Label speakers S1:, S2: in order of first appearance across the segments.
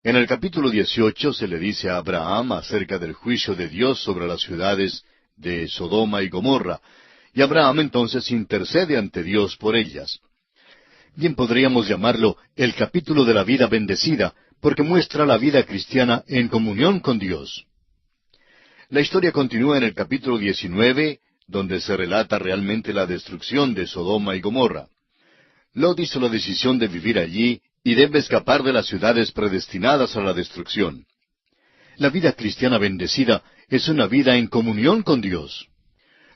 S1: En el capítulo 18 se le dice a Abraham acerca del juicio de Dios sobre las ciudades de Sodoma y Gomorra, y Abraham entonces intercede ante Dios por ellas. Bien podríamos llamarlo el capítulo de la vida bendecida, porque muestra la vida cristiana en comunión con Dios. La historia continúa en el capítulo 19, donde se relata realmente la destrucción de Sodoma y Gomorra. Lot hizo la decisión de vivir allí y debe escapar de las ciudades predestinadas a la destrucción. La vida cristiana bendecida es una vida en comunión con Dios.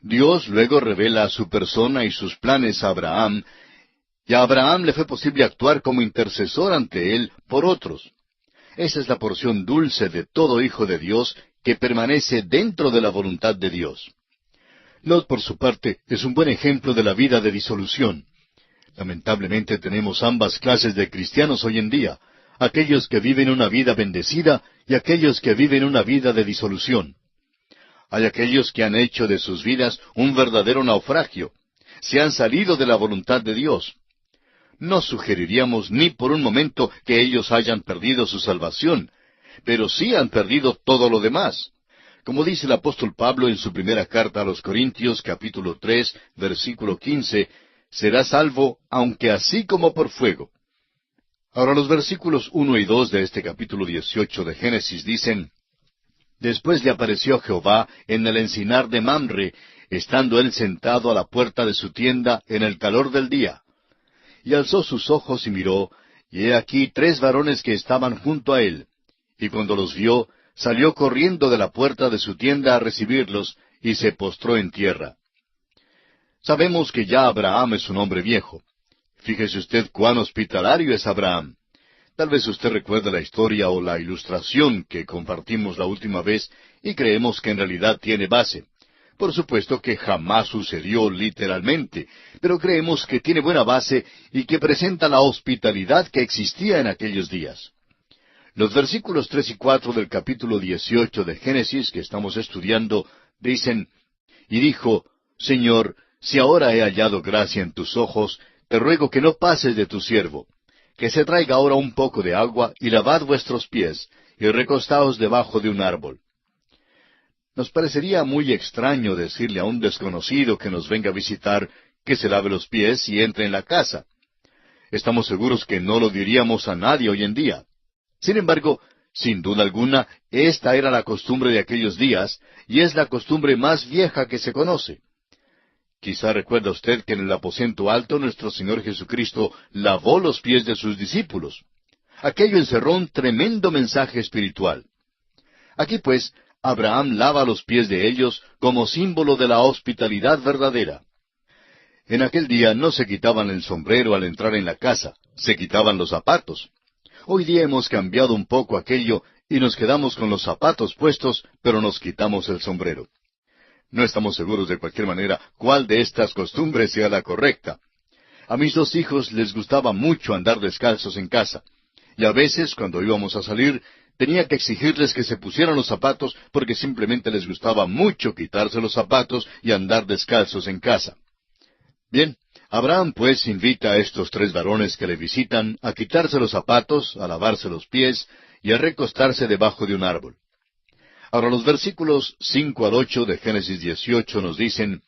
S1: Dios luego revela su persona y sus planes a Abraham, y a Abraham le fue posible actuar como intercesor ante él por otros. Esa es la porción dulce de todo hijo de Dios que permanece dentro de la voluntad de Dios. Lot, por su parte, es un buen ejemplo de la vida de disolución. Lamentablemente tenemos ambas clases de cristianos hoy en día, aquellos que viven una vida bendecida y aquellos que viven una vida de disolución. Hay aquellos que han hecho de sus vidas un verdadero naufragio, se han salido de la voluntad de Dios. No sugeriríamos ni por un momento que ellos hayan perdido su salvación, pero sí han perdido todo lo demás. Como dice el apóstol Pablo en su primera carta a los Corintios, capítulo 3, versículo 15, será salvo, aunque así como por fuego. Ahora los versículos 1 y 2 de este capítulo 18 de Génesis dicen: Después le apareció Jehová en el encinar de Mamre, estando él sentado a la puerta de su tienda en el calor del día. Y alzó sus ojos y miró, y he aquí 3 varones que estaban junto a él. Y cuando los vio, salió corriendo de la puerta de su tienda a recibirlos, y se postró en tierra. Sabemos que ya Abraham es un hombre viejo. Fíjese usted cuán hospitalario es Abraham. Tal vez usted recuerde la historia o la ilustración que compartimos la última vez y creemos que en realidad tiene base. Por supuesto que jamás sucedió literalmente, pero creemos que tiene buena base y que presenta la hospitalidad que existía en aquellos días. Los versículos 3 y 4 del capítulo 18 de Génesis que estamos estudiando dicen: Y dijo: Señor, si ahora he hallado gracia en tus ojos, te ruego que no pases de tu siervo, que se traiga ahora un poco de agua, y lavad vuestros pies, y recostaos debajo de un árbol. Nos parecería muy extraño decirle a un desconocido que nos venga a visitar que se lave los pies y entre en la casa. Estamos seguros que no lo diríamos a nadie hoy en día. Sin embargo, sin duda alguna, esta era la costumbre de aquellos días, y es la costumbre más vieja que se conoce. Quizá recuerda usted que en el aposento alto nuestro Señor Jesucristo lavó los pies de sus discípulos. Aquello encerró un tremendo mensaje espiritual. Aquí pues, Abraham lava los pies de ellos como símbolo de la hospitalidad verdadera. En aquel día no se quitaban el sombrero al entrar en la casa, se quitaban los zapatos. Hoy día hemos cambiado un poco aquello y nos quedamos con los zapatos puestos, pero nos quitamos el sombrero. No estamos seguros de cualquier manera cuál de estas costumbres sea la correcta. A mis 2 hijos les gustaba mucho andar descalzos en casa, y a veces, cuando íbamos a salir, tenía que exigirles que se pusieran los zapatos porque simplemente les gustaba mucho quitarse los zapatos y andar descalzos en casa. Bien, Abraham pues invita a estos 3 varones que le visitan a quitarse los zapatos, a lavarse los pies y a recostarse debajo de un árbol. Ahora los versículos 5 al 8 de Génesis 18 nos dicen: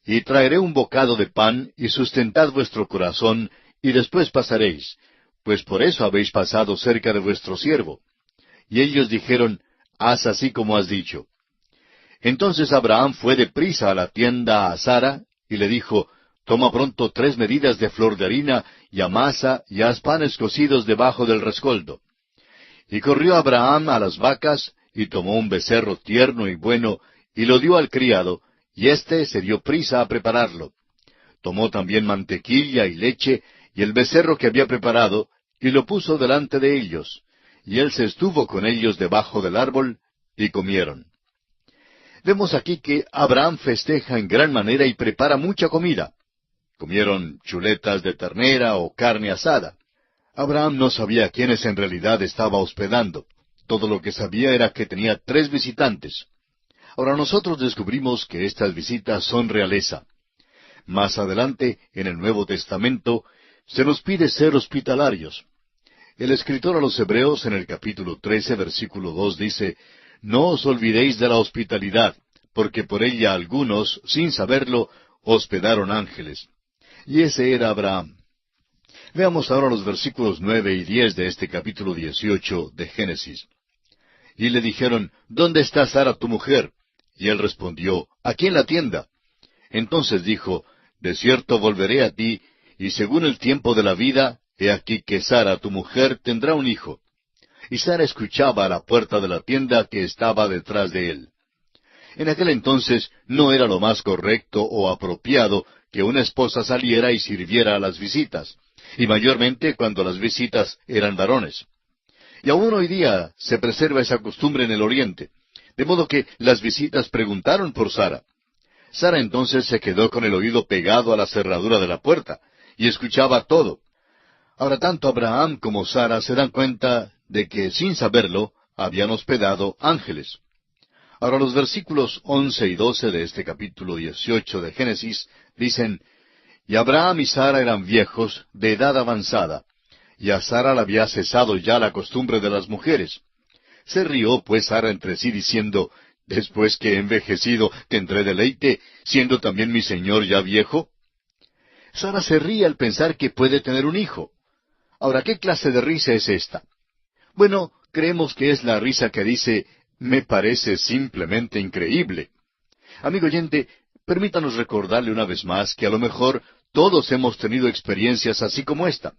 S1: Y traeré un bocado de pan, y sustentad vuestro corazón, y después pasaréis, pues por eso habéis pasado cerca de vuestro siervo. Y ellos dijeron: Haz así como has dicho. Entonces Abraham fue deprisa a la tienda a Sara, y le dijo: Toma pronto 3 medidas de flor de harina, y amasa, y haz panes cocidos debajo del rescoldo. Y corrió Abraham a las vacas, y tomó un becerro tierno y bueno, y lo dio al criado, y éste se dio prisa a prepararlo. Tomó también mantequilla y leche, y el becerro que había preparado, y lo puso delante de ellos. Y él se estuvo con ellos debajo del árbol, y comieron. Vemos aquí que Abraham festeja en gran manera y prepara mucha comida. Comieron chuletas de ternera o carne asada. Abraham no sabía a quiénes en realidad estaba hospedando. Todo lo que sabía era que tenía 3 visitantes. Ahora nosotros descubrimos que estas visitas son realeza. Más adelante, en el Nuevo Testamento, se nos pide ser hospitalarios. El escritor a los Hebreos en el capítulo 13, versículo 2 dice, «No os olvidéis de la hospitalidad, porque por ella algunos, sin saberlo, hospedaron ángeles». Y ese era Abraham. Veamos ahora los versículos 9 y 10 de este capítulo 18 de Génesis. Y le dijeron, «¿Dónde está Sara tu mujer?» Y él respondió, «Aquí en la tienda». Entonces dijo, «De cierto volveré a ti, y según el tiempo de la vida, he aquí que Sara tu mujer tendrá un hijo». Y Sara escuchaba a la puerta de la tienda que estaba detrás de él. En aquel entonces no era lo más correcto o apropiado que una esposa saliera y sirviera a las visitas, y mayormente cuando las visitas eran varones. Y aún hoy día se preserva esa costumbre en el Oriente, de modo que las visitas preguntaron por Sara. Sara entonces se quedó con el oído pegado a la cerradura de la puerta, y escuchaba todo. Ahora tanto Abraham como Sara se dan cuenta de que, sin saberlo, habían hospedado ángeles. Ahora los versículos 11 y 12 de este capítulo 18 de Génesis dicen, «Y Abraham y Sara eran viejos, de edad avanzada, y a Sara le había cesado ya la costumbre de las mujeres. Se rió pues Sara entre sí diciendo, «Después que he envejecido tendré deleite, siendo también mi señor ya viejo». Sara se ríe al pensar que puede tener un hijo. Ahora, ¿qué clase de risa es esta? Bueno, creemos que es la risa que dice, «Me parece simplemente increíble». Amigo oyente, permítanos recordarle una vez más que a lo mejor todos hemos tenido experiencias así como esta.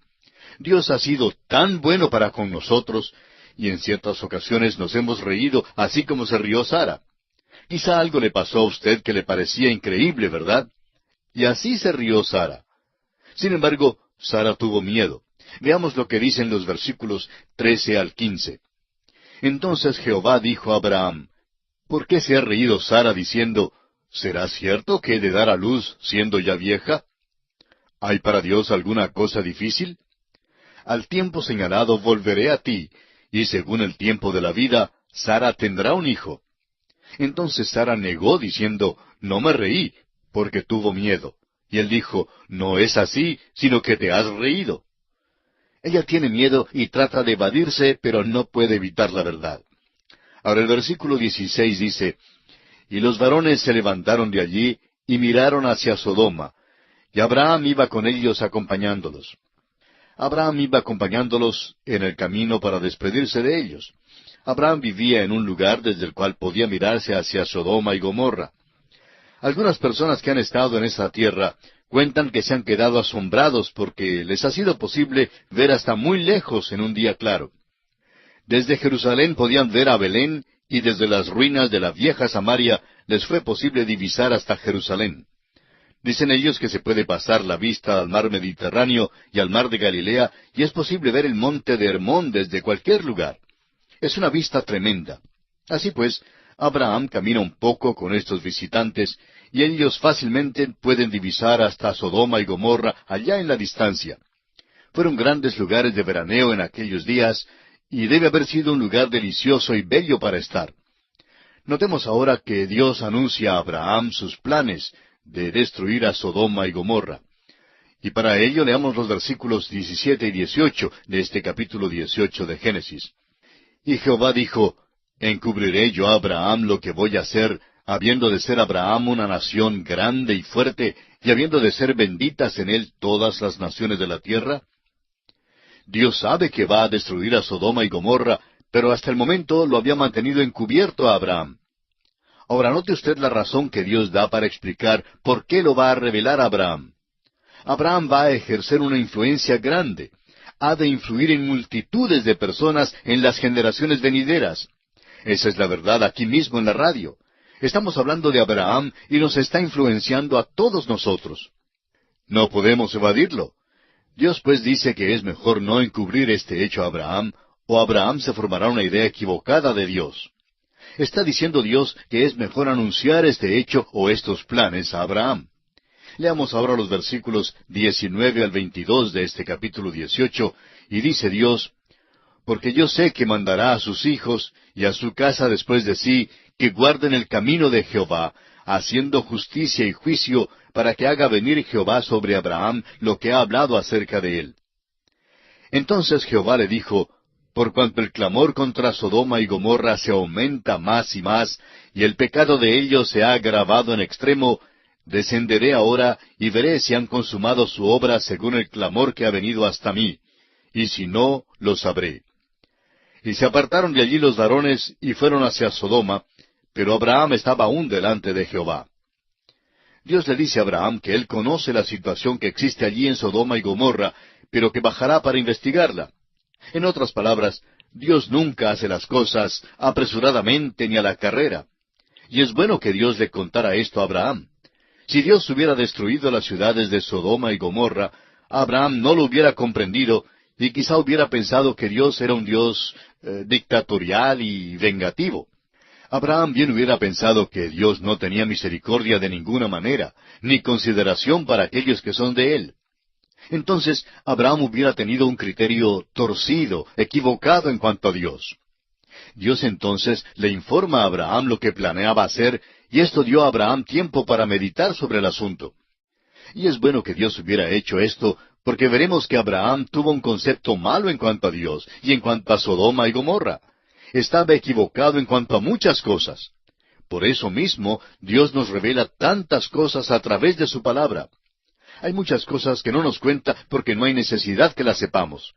S1: Dios ha sido tan bueno para con nosotros, y en ciertas ocasiones nos hemos reído así como se rió Sara. Quizá algo le pasó a usted que le parecía increíble, ¿verdad? Y así se rió Sara. Sin embargo, Sara tuvo miedo. Veamos lo que dicen los versículos 13 al 15. Entonces Jehová dijo a Abraham, «¿Por qué se ha reído Sara diciendo, ¿será cierto que he de dar a luz siendo ya vieja? ¿Hay para Dios alguna cosa difícil? Al tiempo señalado volveré a ti, y según el tiempo de la vida, Sara tendrá un hijo». Entonces Sara negó diciendo, «No me reí, porque tuvo miedo». Y él dijo, «No es así, sino que te has reído». Ella tiene miedo y trata de evadirse, pero no puede evitar la verdad. Ahora el versículo 16 dice, «Y los varones se levantaron de allí y miraron hacia Sodoma, y Abraham iba con ellos acompañándolos». Abraham iba acompañándolos en el camino para despedirse de ellos. Abraham vivía en un lugar desde el cual podía mirarse hacia Sodoma y Gomorra. Algunas personas que han estado en esa tierra cuentan que se han quedado asombrados porque les ha sido posible ver hasta muy lejos en un día claro. Desde Jerusalén podían ver a Belén y desde las ruinas de la vieja Samaria les fue posible divisar hasta Jerusalén. Dicen ellos que se puede pasar la vista al mar Mediterráneo y al mar de Galilea y es posible ver el monte de Hermón desde cualquier lugar. Es una vista tremenda. Así pues, Abraham camina un poco con estos visitantes y ellos fácilmente pueden divisar hasta Sodoma y Gomorra allá en la distancia. Fueron grandes lugares de veraneo en aquellos días y debe haber sido un lugar delicioso y bello para estar. Notemos ahora que Dios anuncia a Abraham sus planes de destruir a Sodoma y Gomorra. Y para ello leamos los versículos 17 y 18 de este capítulo 18 de Génesis. «Y Jehová dijo, ¿encubriré yo a Abraham lo que voy a hacer, habiendo de ser Abraham una nación grande y fuerte, y habiendo de ser benditas en él todas las naciones de la tierra?» Dios sabe que va a destruir a Sodoma y Gomorra, pero hasta el momento lo había mantenido encubierto a Abraham. Ahora note usted la razón que Dios da para explicar por qué lo va a revelar a Abraham. Abraham va a ejercer una influencia grande. Ha de influir en multitudes de personas en las generaciones venideras. Esa es la verdad aquí mismo en la radio. Estamos hablando de Abraham y nos está influenciando a todos nosotros. No podemos evadirlo. Dios pues dice que es mejor no encubrir este hecho a Abraham, o Abraham se formará una idea equivocada de Dios. Está diciendo Dios que es mejor anunciar este hecho o estos planes a Abraham. Leamos ahora los versículos 19 al 22 de este capítulo 18, y dice Dios, «Porque yo sé que mandará a sus hijos y a su casa después de sí, que guarden el camino de Jehová, haciendo justicia y juicio, para que haga venir Jehová sobre Abraham lo que ha hablado acerca de él». Entonces Jehová le dijo, por cuanto el clamor contra Sodoma y Gomorra se aumenta más y más, y el pecado de ellos se ha agravado en extremo, descenderé ahora y veré si han consumado su obra según el clamor que ha venido hasta mí, y si no, lo sabré. Y se apartaron de allí los varones y fueron hacia Sodoma, pero Abraham estaba aún delante de Jehová. Dios le dice a Abraham que él conoce la situación que existe allí en Sodoma y Gomorra, pero que bajará para investigarla. En otras palabras, Dios nunca hace las cosas apresuradamente ni a la carrera. Y es bueno que Dios le contara esto a Abraham. Si Dios hubiera destruido las ciudades de Sodoma y Gomorra, Abraham no lo hubiera comprendido y quizá hubiera pensado que Dios era un Dios dictatorial y vengativo. Abraham bien hubiera pensado que Dios no tenía misericordia de ninguna manera, ni consideración para aquellos que son de él. Entonces Abraham hubiera tenido un criterio torcido, equivocado en cuanto a Dios. Dios entonces le informa a Abraham lo que planeaba hacer, y esto dio a Abraham tiempo para meditar sobre el asunto. Y es bueno que Dios hubiera hecho esto, porque veremos que Abraham tuvo un concepto malo en cuanto a Dios, y en cuanto a Sodoma y Gomorra. Estaba equivocado en cuanto a muchas cosas. Por eso mismo, Dios nos revela tantas cosas a través de su palabra. Hay muchas cosas que no nos cuenta porque no hay necesidad que las sepamos.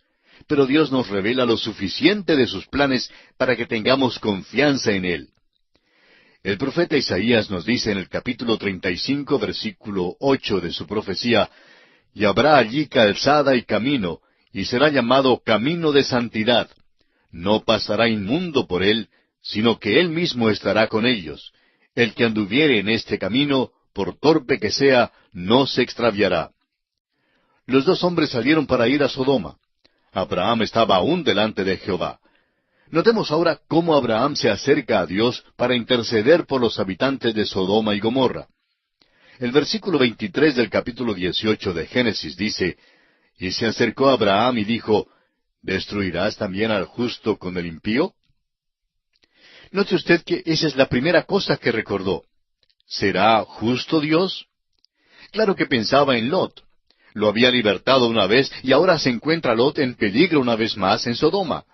S1: Pero Dios nos revela lo suficiente de sus planes para que tengamos confianza en Él. El profeta Isaías nos dice en el capítulo 35, versículo 8 de su profecía, «Y habrá allí calzada y camino, y será llamado camino de santidad. No pasará inmundo por él, sino que él mismo estará con ellos. El que anduviere en este camino, por torpe que sea, no se extraviará». Los dos hombres salieron para ir a Sodoma. Abraham estaba aún delante de Jehová. Notemos ahora cómo Abraham se acerca a Dios para interceder por los habitantes de Sodoma y Gomorra. El versículo 23 del capítulo 18 de Génesis dice, «Y se acercó Abraham y dijo, ¿destruirás también al justo con el impío?» Note usted que esa es la primera cosa que recordó. ¿Será justo Dios? Claro que pensaba en Lot. Lo había libertado una vez y ahora se encuentra Lot en peligro una vez más en Sodoma.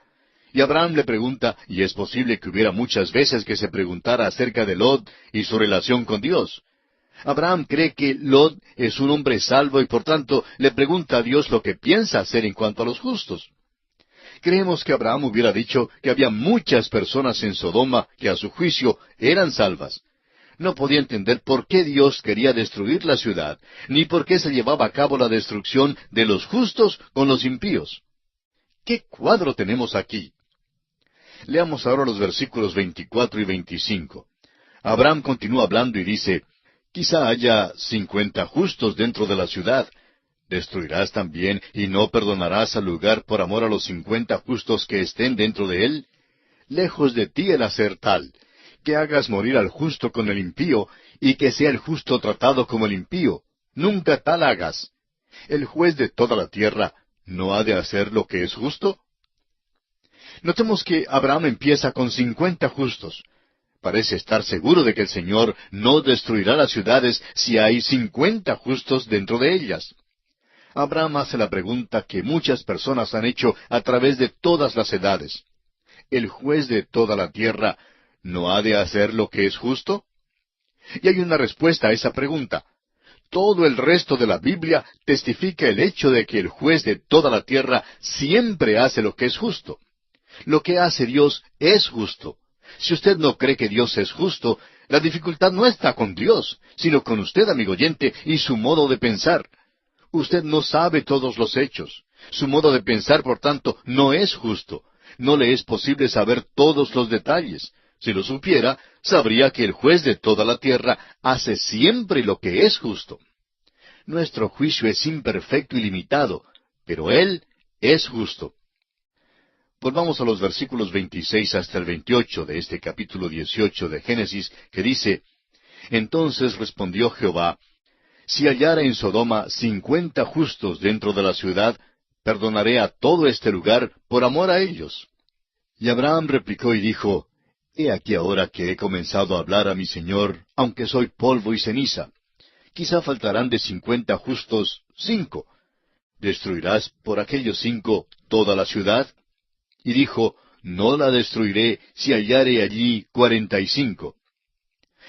S1: Y Abraham le pregunta, y es posible que hubiera muchas veces que se preguntara acerca de Lot y su relación con Dios. Abraham cree que Lot es un hombre salvo y por tanto le pregunta a Dios lo que piensa hacer en cuanto a los justos. Creemos que Abraham hubiera dicho que había muchas personas en Sodoma que a su juicio eran salvas. No podía entender por qué Dios quería destruir la ciudad, ni por qué se llevaba a cabo la destrucción de los justos con los impíos. ¿Qué cuadro tenemos aquí? Leamos ahora los versículos 24 y 25. Abraham continúa hablando y dice, «Quizá haya 50 justos dentro de la ciudad. ¿Destruirás también y no perdonarás al lugar por amor a los 50 justos que estén dentro de él? Lejos de ti el hacer tal, que hagas morir al justo con el impío, y que sea el justo tratado como el impío. Nunca tal hagas. El juez de toda la tierra ¿no ha de hacer lo que es justo?» Notemos que Abraham empieza con 50 justos. Parece estar seguro de que el Señor no destruirá las ciudades si hay 50 justos dentro de ellas. Abraham hace la pregunta que muchas personas han hecho a través de todas las edades. ¿El juez de toda la tierra no ha de hacer lo que es justo? Y hay una respuesta a esa pregunta. Todo el resto de la Biblia testifica el hecho de que el juez de toda la tierra siempre hace lo que es justo. Lo que hace Dios es justo. Si usted no cree que Dios es justo, la dificultad no está con Dios, sino con usted, amigo oyente, y su modo de pensar. Usted no sabe todos los hechos. Su modo de pensar, por tanto, no es justo. No le es posible saber todos los detalles. Si lo supiera, sabría que el juez de toda la tierra hace siempre lo que es justo. Nuestro juicio es imperfecto y limitado, pero Él es justo. Volvamos a los versículos 26 hasta el 28 de este capítulo 18 de Génesis, que dice, «Entonces respondió Jehová, si hallara en Sodoma 50 justos dentro de la ciudad, perdonaré a todo este lugar por amor a ellos». Y Abraham replicó y dijo, «He aquí ahora que he comenzado a hablar a mi Señor, aunque soy polvo y ceniza. Quizá faltarán de 50 justos 5. ¿destruirás por aquellos 5 toda la ciudad? Y dijo, no la destruiré si hallare allí 45.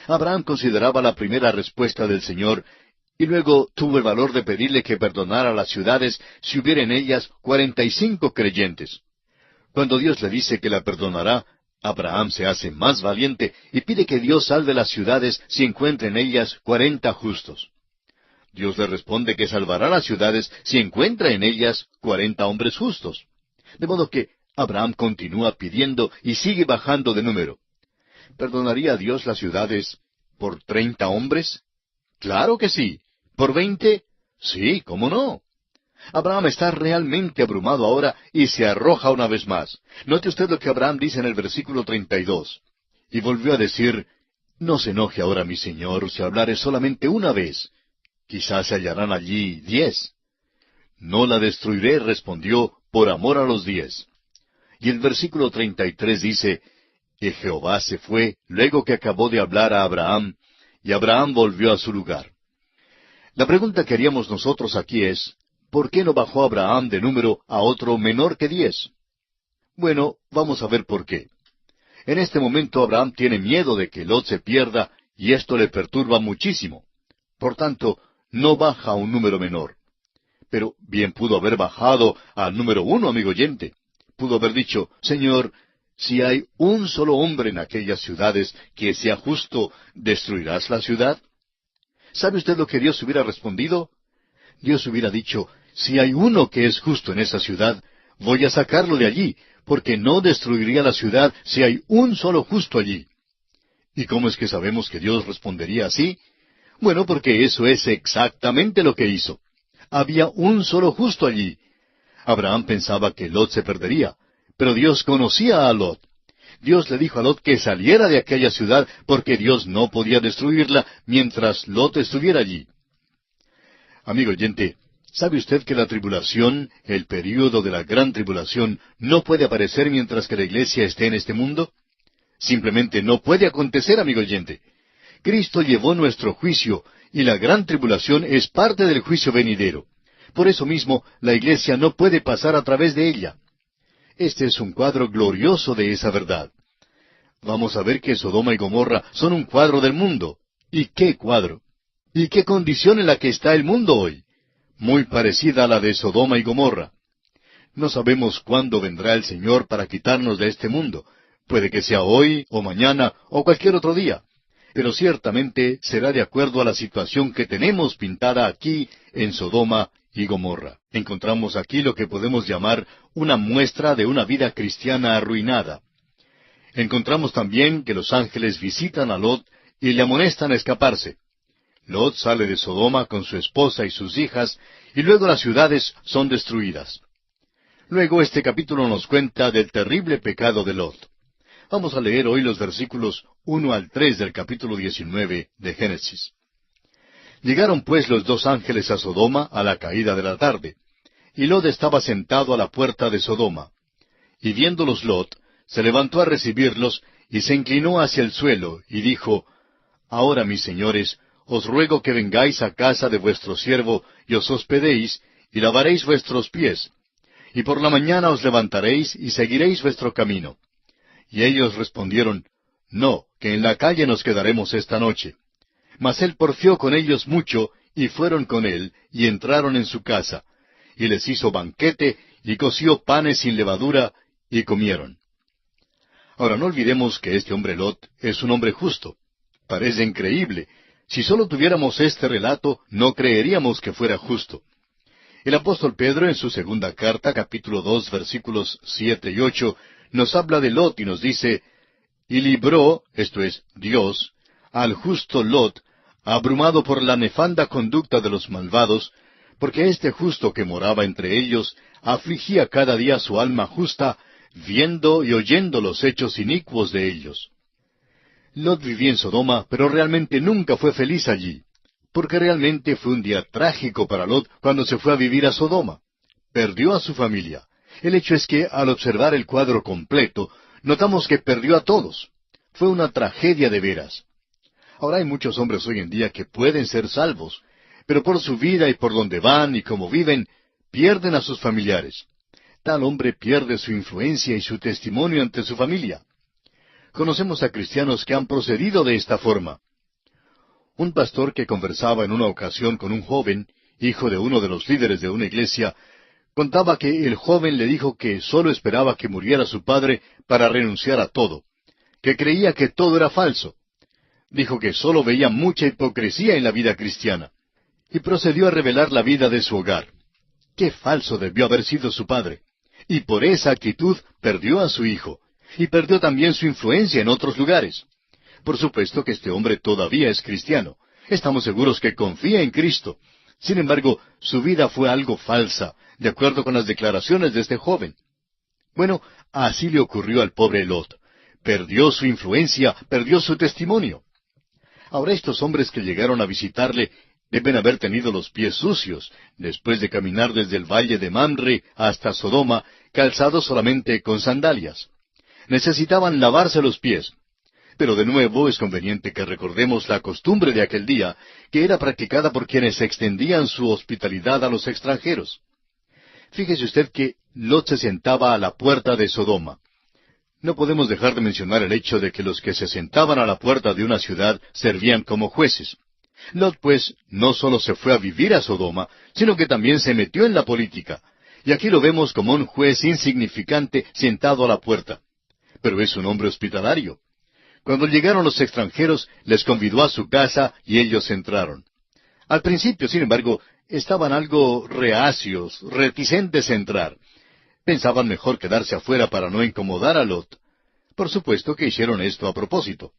S1: Abraham consideraba la primera respuesta del Señor, y luego tuvo el valor de pedirle que perdonara las ciudades si hubiera en ellas 45 creyentes. Cuando Dios le dice que la perdonará, Abraham se hace más valiente y pide que Dios salve las ciudades si encuentra en ellas 40 justos. Dios le responde que salvará las ciudades si encuentra en ellas 40 hombres justos. De modo que Abraham continúa pidiendo y sigue bajando de número. ¿Perdonaría a Dios las ciudades por 30 hombres? Claro que sí. ¿Por 20? Sí, ¿cómo no? Abraham está realmente abrumado ahora y se arroja una vez más. Note usted lo que Abraham dice en el versículo 32. Y volvió a decir, no se enoje ahora mi señor si hablare solamente una vez. Quizás se hallarán allí 10. No la destruiré, respondió, por amor a los 10. Y el versículo 33 dice, y Jehová se fue luego que acabó de hablar a Abraham, y Abraham volvió a su lugar. La pregunta que haríamos nosotros aquí es, ¿por qué no bajó Abraham de número a otro menor que 10? Bueno, vamos a ver por qué. En este momento Abraham tiene miedo de que Lot se pierda, y esto le perturba muchísimo. Por tanto, no baja a un número menor. Pero bien pudo haber bajado al número 1, amigo oyente. Pudo haber dicho, Señor, si hay un solo hombre en aquellas ciudades que sea justo, ¿destruirás la ciudad? ¿Sabe usted lo que Dios hubiera respondido? Dios hubiera dicho, si hay uno que es justo en esa ciudad, voy a sacarlo de allí, porque no destruiría la ciudad si hay un solo justo allí. ¿Y cómo es que sabemos que Dios respondería así? Bueno, porque eso es exactamente lo que hizo. Había un solo justo allí. Abraham pensaba que Lot se perdería, pero Dios conocía a Lot. Dios le dijo a Lot que saliera de aquella ciudad porque Dios no podía destruirla mientras Lot estuviera allí. Amigo oyente, ¿sabe usted que la tribulación, el período de la gran tribulación, no puede aparecer mientras que la iglesia esté en este mundo? Simplemente no puede acontecer, amigo oyente. Cristo llevó nuestro juicio y la gran tribulación es parte del juicio venidero. Por eso mismo, la iglesia no puede pasar a través de ella. Este es un cuadro glorioso de esa verdad. Vamos a ver que Sodoma y Gomorra son un cuadro del mundo. ¿Y qué cuadro? ¿Y qué condición en la que está el mundo hoy? Muy parecida a la de Sodoma y Gomorra. No sabemos cuándo vendrá el Señor para quitarnos de este mundo. Puede que sea hoy, o mañana, o cualquier otro día. Pero ciertamente será de acuerdo a la situación que tenemos pintada aquí en Sodoma y Gomorra. Encontramos aquí lo que podemos llamar una muestra de una vida cristiana arruinada. Encontramos también que los ángeles visitan a Lot y le amonestan a escaparse. Lot sale de Sodoma con su esposa y sus hijas, y luego las ciudades son destruidas. Luego este capítulo nos cuenta del terrible pecado de Lot. Vamos a leer hoy los versículos 1 al 3 del capítulo 19 de Génesis. Llegaron pues los 2 ángeles a Sodoma a la caída de la tarde, y Lot estaba sentado a la puerta de Sodoma. Y viéndolos Lot, se levantó a recibirlos, y se inclinó hacia el suelo, y dijo, Ahora, mis señores, os ruego que vengáis a casa de vuestro siervo, y os hospedéis, y lavaréis vuestros pies, y por la mañana os levantaréis, y seguiréis vuestro camino. Y ellos respondieron, No, que en la calle nos quedaremos esta noche. Mas él porfió con ellos mucho, y fueron con él, y entraron en su casa, y les hizo banquete, y coció panes sin levadura, y comieron. Ahora no olvidemos que este hombre Lot es un hombre justo. Parece increíble. Si solo tuviéramos este relato, no creeríamos que fuera justo. El apóstol Pedro en su segunda carta, capítulo 2, versículos 7 y 8, nos habla de Lot y nos dice, Y libró, esto es, Dios, al justo Lot, abrumado por la nefanda conducta de los malvados, porque este justo que moraba entre ellos, afligía cada día su alma justa, viendo y oyendo los hechos inicuos de ellos. Lot vivía en Sodoma, pero realmente nunca fue feliz allí, porque realmente fue un día trágico para Lot cuando se fue a vivir a Sodoma. Perdió a su familia. El hecho es que, al observar el cuadro completo, notamos que perdió a todos. Fue una tragedia de veras. Ahora hay muchos hombres hoy en día que pueden ser salvos, pero por su vida y por donde van y cómo viven, pierden a sus familiares. Tal hombre pierde su influencia y su testimonio ante su familia. Conocemos a cristianos que han procedido de esta forma. Un pastor que conversaba en una ocasión con un joven, hijo de uno de los líderes de una iglesia, contaba que el joven le dijo que sólo esperaba que muriera su padre para renunciar a todo, que creía que todo era falso. Dijo que sólo veía mucha hipocresía en la vida cristiana, y procedió a revelar la vida de su hogar. Qué falso debió haber sido su padre, y por esa actitud perdió a su hijo, y perdió también su influencia en otros lugares. Por supuesto que este hombre todavía es cristiano. Estamos seguros que confía en Cristo. Sin embargo, su vida fue algo falsa, de acuerdo con las declaraciones de este joven. Bueno, así le ocurrió al pobre Lot. Perdió su influencia, perdió su testimonio. Ahora estos hombres que llegaron a visitarle deben haber tenido los pies sucios, después de caminar desde el valle de Mamre hasta Sodoma, calzados solamente con sandalias. Necesitaban lavarse los pies. Pero de nuevo es conveniente que recordemos la costumbre de aquel día, que era practicada por quienes extendían su hospitalidad a los extranjeros. Fíjese usted que Lot se sentaba a la puerta de Sodoma. No podemos dejar de mencionar el hecho de que los que se sentaban a la puerta de una ciudad servían como jueces. Lot, pues, no solo se fue a vivir a Sodoma, sino que también se metió en la política. Y aquí lo vemos como un juez insignificante sentado a la puerta. Pero es un hombre hospitalario. Cuando llegaron los extranjeros, les convidó a su casa y ellos entraron. Al principio, sin embargo, estaban algo reacios, reticentes a entrar. Pensaban mejor quedarse afuera para no incomodar a Lot. Por supuesto que hicieron esto a propósito.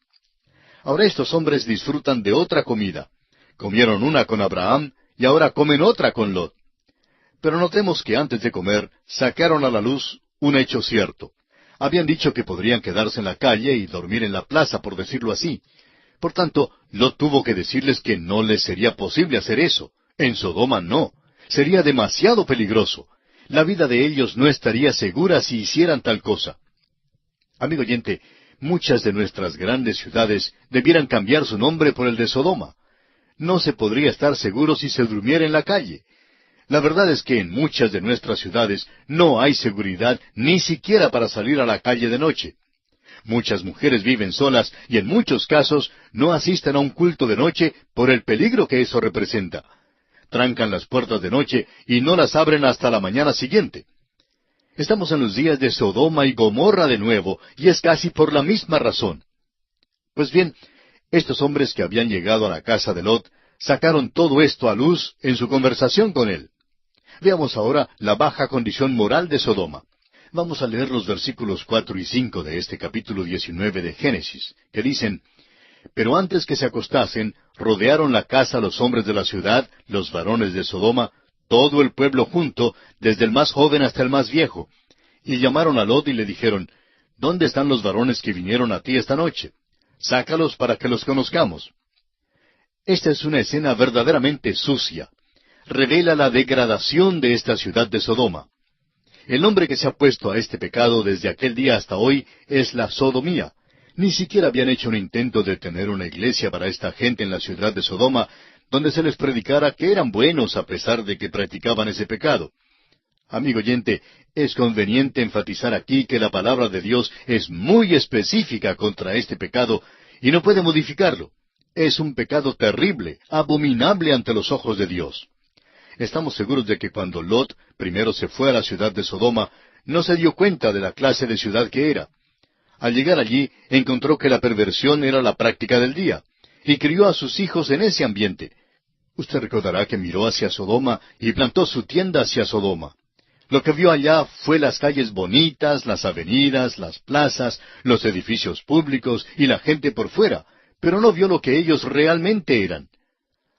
S1: Ahora estos hombres disfrutan de otra comida. Comieron una con Abraham y ahora comen otra con Lot. Pero notemos que antes de comer sacaron a la luz un hecho cierto. Habían dicho que podrían quedarse en la calle y dormir en la plaza, por decirlo así. Por tanto, Lot tuvo que decirles que no les sería posible hacer eso. En Sodoma no. Sería demasiado peligroso. La vida de ellos no estaría segura si hicieran tal cosa. Amigo oyente, muchas de nuestras grandes ciudades debieran cambiar su nombre por el de Sodoma. No se podría estar seguro si se durmiera en la calle. La verdad es que en muchas de nuestras ciudades no hay seguridad ni siquiera para salir a la calle de noche. Muchas mujeres viven solas y en muchos casos no asisten a un culto de noche por el peligro que eso representa. Trancan las puertas de noche y no las abren hasta la mañana siguiente. Estamos en los días de Sodoma y Gomorra de nuevo, y es casi por la misma razón. Pues bien, estos hombres que habían llegado a la casa de Lot sacaron todo esto a luz en su conversación con él. Veamos ahora la baja condición moral de Sodoma. Vamos a leer los versículos 4 y 5 de este capítulo 19 de Génesis, que dicen: Pero antes que se acostasen, rodearon la casa los hombres de la ciudad, los varones de Sodoma, todo el pueblo junto, desde el más joven hasta el más viejo. Y llamaron a Lot y le dijeron: ¿Dónde están los varones que vinieron a ti esta noche? Sácalos para que los conozcamos. Esta es una escena verdaderamente sucia. Revela la degradación de esta ciudad de Sodoma. El nombre que se ha puesto a este pecado desde aquel día hasta hoy es la sodomía. Ni siquiera habían hecho un intento de tener una iglesia para esta gente en la ciudad de Sodoma, donde se les predicara que eran buenos a pesar de que practicaban ese pecado. Amigo oyente, es conveniente enfatizar aquí que la palabra de Dios es muy específica contra este pecado y no puede modificarlo. Es un pecado terrible, abominable ante los ojos de Dios. Estamos seguros de que cuando Lot primero se fue a la ciudad de Sodoma, no se dio cuenta de la clase de ciudad que era. Al llegar allí, encontró que la perversión era la práctica del día, y crió a sus hijos en ese ambiente. Usted recordará que miró hacia Sodoma y plantó su tienda hacia Sodoma. Lo que vio allá fue las calles bonitas, las avenidas, las plazas, los edificios públicos y la gente por fuera, pero no vio lo que ellos realmente eran.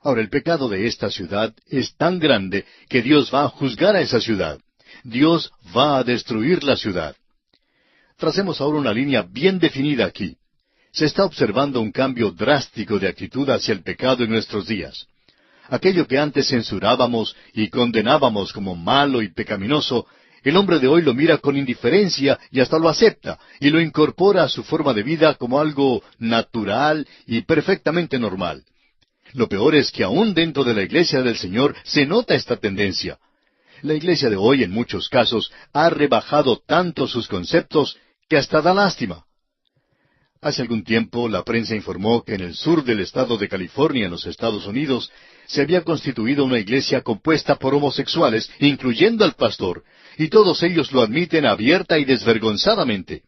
S1: Ahora, el pecado de esta ciudad es tan grande que Dios va a juzgar a esa ciudad. Dios va a destruir la ciudad. Tracemos ahora una línea bien definida aquí. Se está observando un cambio drástico de actitud hacia el pecado en nuestros días. Aquello que antes censurábamos y condenábamos como malo y pecaminoso, el hombre de hoy lo mira con indiferencia y hasta lo acepta, y lo incorpora a su forma de vida como algo natural y perfectamente normal. Lo peor es que aún dentro de la iglesia del Señor se nota esta tendencia. La iglesia de hoy, en muchos casos, ha rebajado tanto sus conceptos que hasta da lástima. Hace algún tiempo, la prensa informó que en el sur del estado de California, en los Estados Unidos, se había constituido una iglesia compuesta por homosexuales, incluyendo al pastor, y todos ellos lo admiten abierta y desvergonzadamente.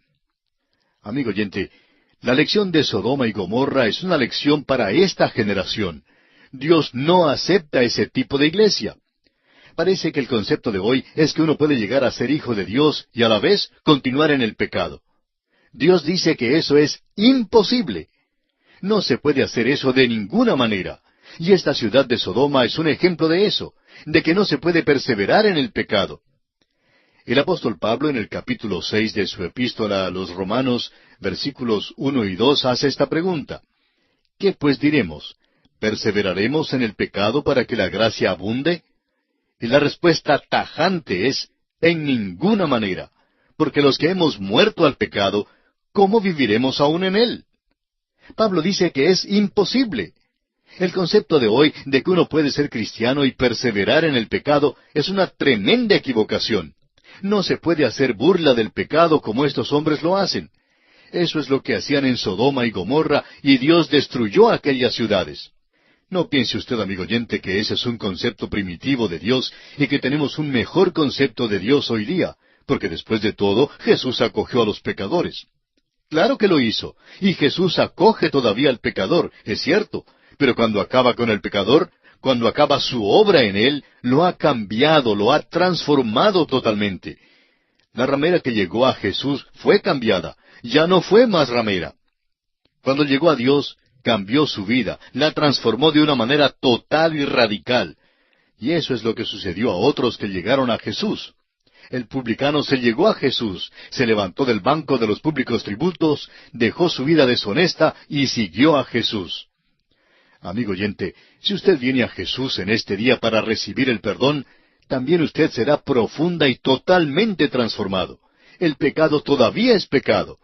S1: Amigo oyente, la lección de Sodoma y Gomorra es una lección para esta generación. Dios no acepta ese tipo de iglesia. Parece que el concepto de hoy es que uno puede llegar a ser hijo de Dios y a la vez continuar en el pecado. Dios dice que eso es imposible. No se puede hacer eso de ninguna manera. Y esta ciudad de Sodoma es un ejemplo de eso, de que no se puede perseverar en el pecado. El apóstol Pablo, en el capítulo 6 de su epístola a los Romanos, versículos 1 y 2, hace esta pregunta. ¿Qué pues diremos? ¿Perseveraremos en el pecado para que la gracia abunde? Y la respuesta tajante es, en ninguna manera, porque los que hemos muerto al pecado, ¿cómo viviremos aún en él? Pablo dice que es imposible. El concepto de hoy de que uno puede ser cristiano y perseverar en el pecado es una tremenda equivocación. No se puede hacer burla del pecado como estos hombres lo hacen. Eso es lo que hacían en Sodoma y Gomorra, y Dios destruyó aquellas ciudades. No piense usted, amigo oyente, que ese es un concepto primitivo de Dios y que tenemos un mejor concepto de Dios hoy día, porque después de todo Jesús acogió a los pecadores. Claro que lo hizo, y Jesús acoge todavía al pecador, es cierto, pero cuando acaba con el pecador, cuando acaba su obra en él, lo ha cambiado, lo ha transformado totalmente. La ramera que llegó a Jesús fue cambiada, ya no fue más ramera. Cuando llegó a Dios, cambió su vida, la transformó de una manera total y radical. Y eso es lo que sucedió a otros que llegaron a Jesús. El publicano se llegó a Jesús, se levantó del banco de los públicos tributos, dejó su vida deshonesta y siguió a Jesús. Amigo oyente, si usted viene a Jesús en este día para recibir el perdón, también usted será profunda y totalmente transformado. El pecado todavía es pecado.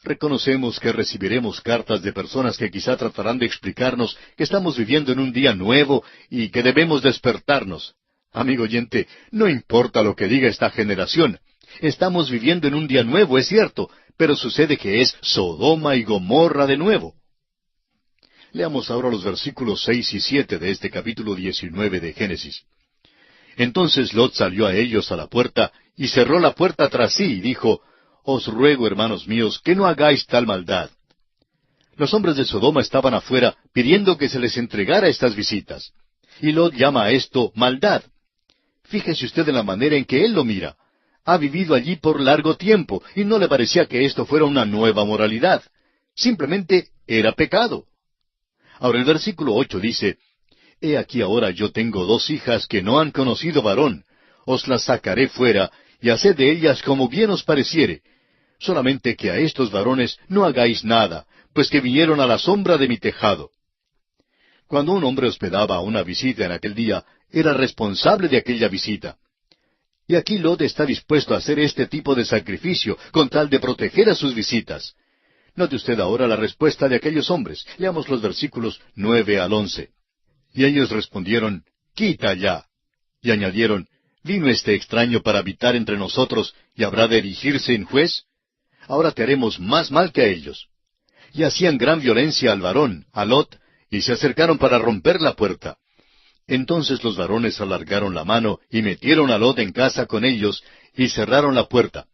S1: Reconocemos que recibiremos cartas de personas que quizá tratarán de explicarnos que estamos viviendo en un día nuevo y que debemos despertarnos. Amigo oyente, no importa lo que diga esta generación. Estamos viviendo en un día nuevo, es cierto, pero sucede que es Sodoma y Gomorra de nuevo. Leamos ahora los versículos 6 y 7 de este capítulo 19 de Génesis. Entonces Lot salió a ellos a la puerta, y cerró la puerta tras sí, y dijo, Os ruego, hermanos míos, que no hagáis tal maldad. Los hombres de Sodoma estaban afuera, pidiendo que se les entregara estas visitas. Y Lot llama a esto maldad. Fíjese usted en la manera en que él lo mira. Ha vivido allí por largo tiempo, y no le parecía que esto fuera una nueva moralidad. Simplemente era pecado. Ahora el versículo 8 dice, He aquí ahora yo tengo 2 hijas que no han conocido varón. Os las sacaré fuera, y haced de ellas como bien os pareciere. Solamente que a estos varones no hagáis nada, pues que vinieron a la sombra de mi tejado. Cuando un hombre hospedaba a una visita en aquel día, era responsable de aquella visita. Y aquí Lot está dispuesto a hacer este tipo de sacrificio, con tal de proteger a sus visitas. Note usted ahora la respuesta de aquellos hombres. Leamos los versículos 9 al 11. Y ellos respondieron, Quita ya. Y añadieron, ¿Vino este extraño para habitar entre nosotros y habrá de erigirse en juez? Ahora te haremos más mal que a ellos. Y hacían gran violencia al varón, a Lot, y se acercaron para romper la puerta. Entonces los varones alargaron la mano y metieron a Lot en casa con ellos y cerraron la puerta.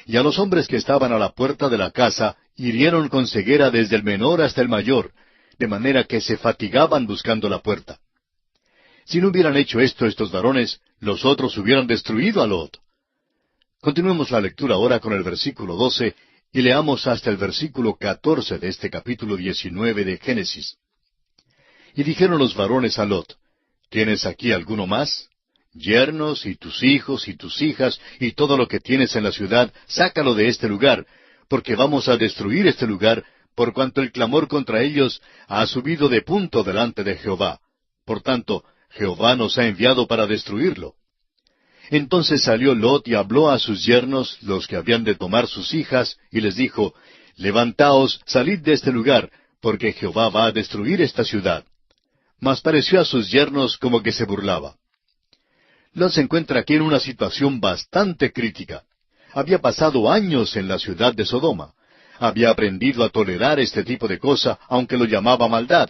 S1: Y a los hombres que estaban a la puerta de la casa hirieron con ceguera desde el menor hasta el mayor, de manera que se fatigaban buscando la puerta. Si no hubieran hecho esto estos varones, los otros hubieran destruido a Lot. Continuemos la lectura ahora con el versículo 12 y leamos hasta el versículo 14 de este capítulo 19 de Génesis. Y dijeron los varones a Lot, ¿Tienes aquí alguno más? Yernos y tus hijos y tus hijas y todo lo que tienes en la ciudad, sácalo de este lugar, porque vamos a destruir este lugar, por cuanto el clamor contra ellos ha subido de punto delante de Jehová. Por tanto, Jehová nos ha enviado para destruirlo. Entonces salió Lot y habló a sus yernos, los que habían de tomar sus hijas, y les dijo, Levantaos, salid de este lugar, porque Jehová va a destruir esta ciudad. Mas pareció a sus yernos como que se burlaba. Lot se encuentra aquí en una situación bastante crítica. Había pasado años en la ciudad de Sodoma. Había aprendido a tolerar este tipo de cosa, aunque lo llamaba maldad.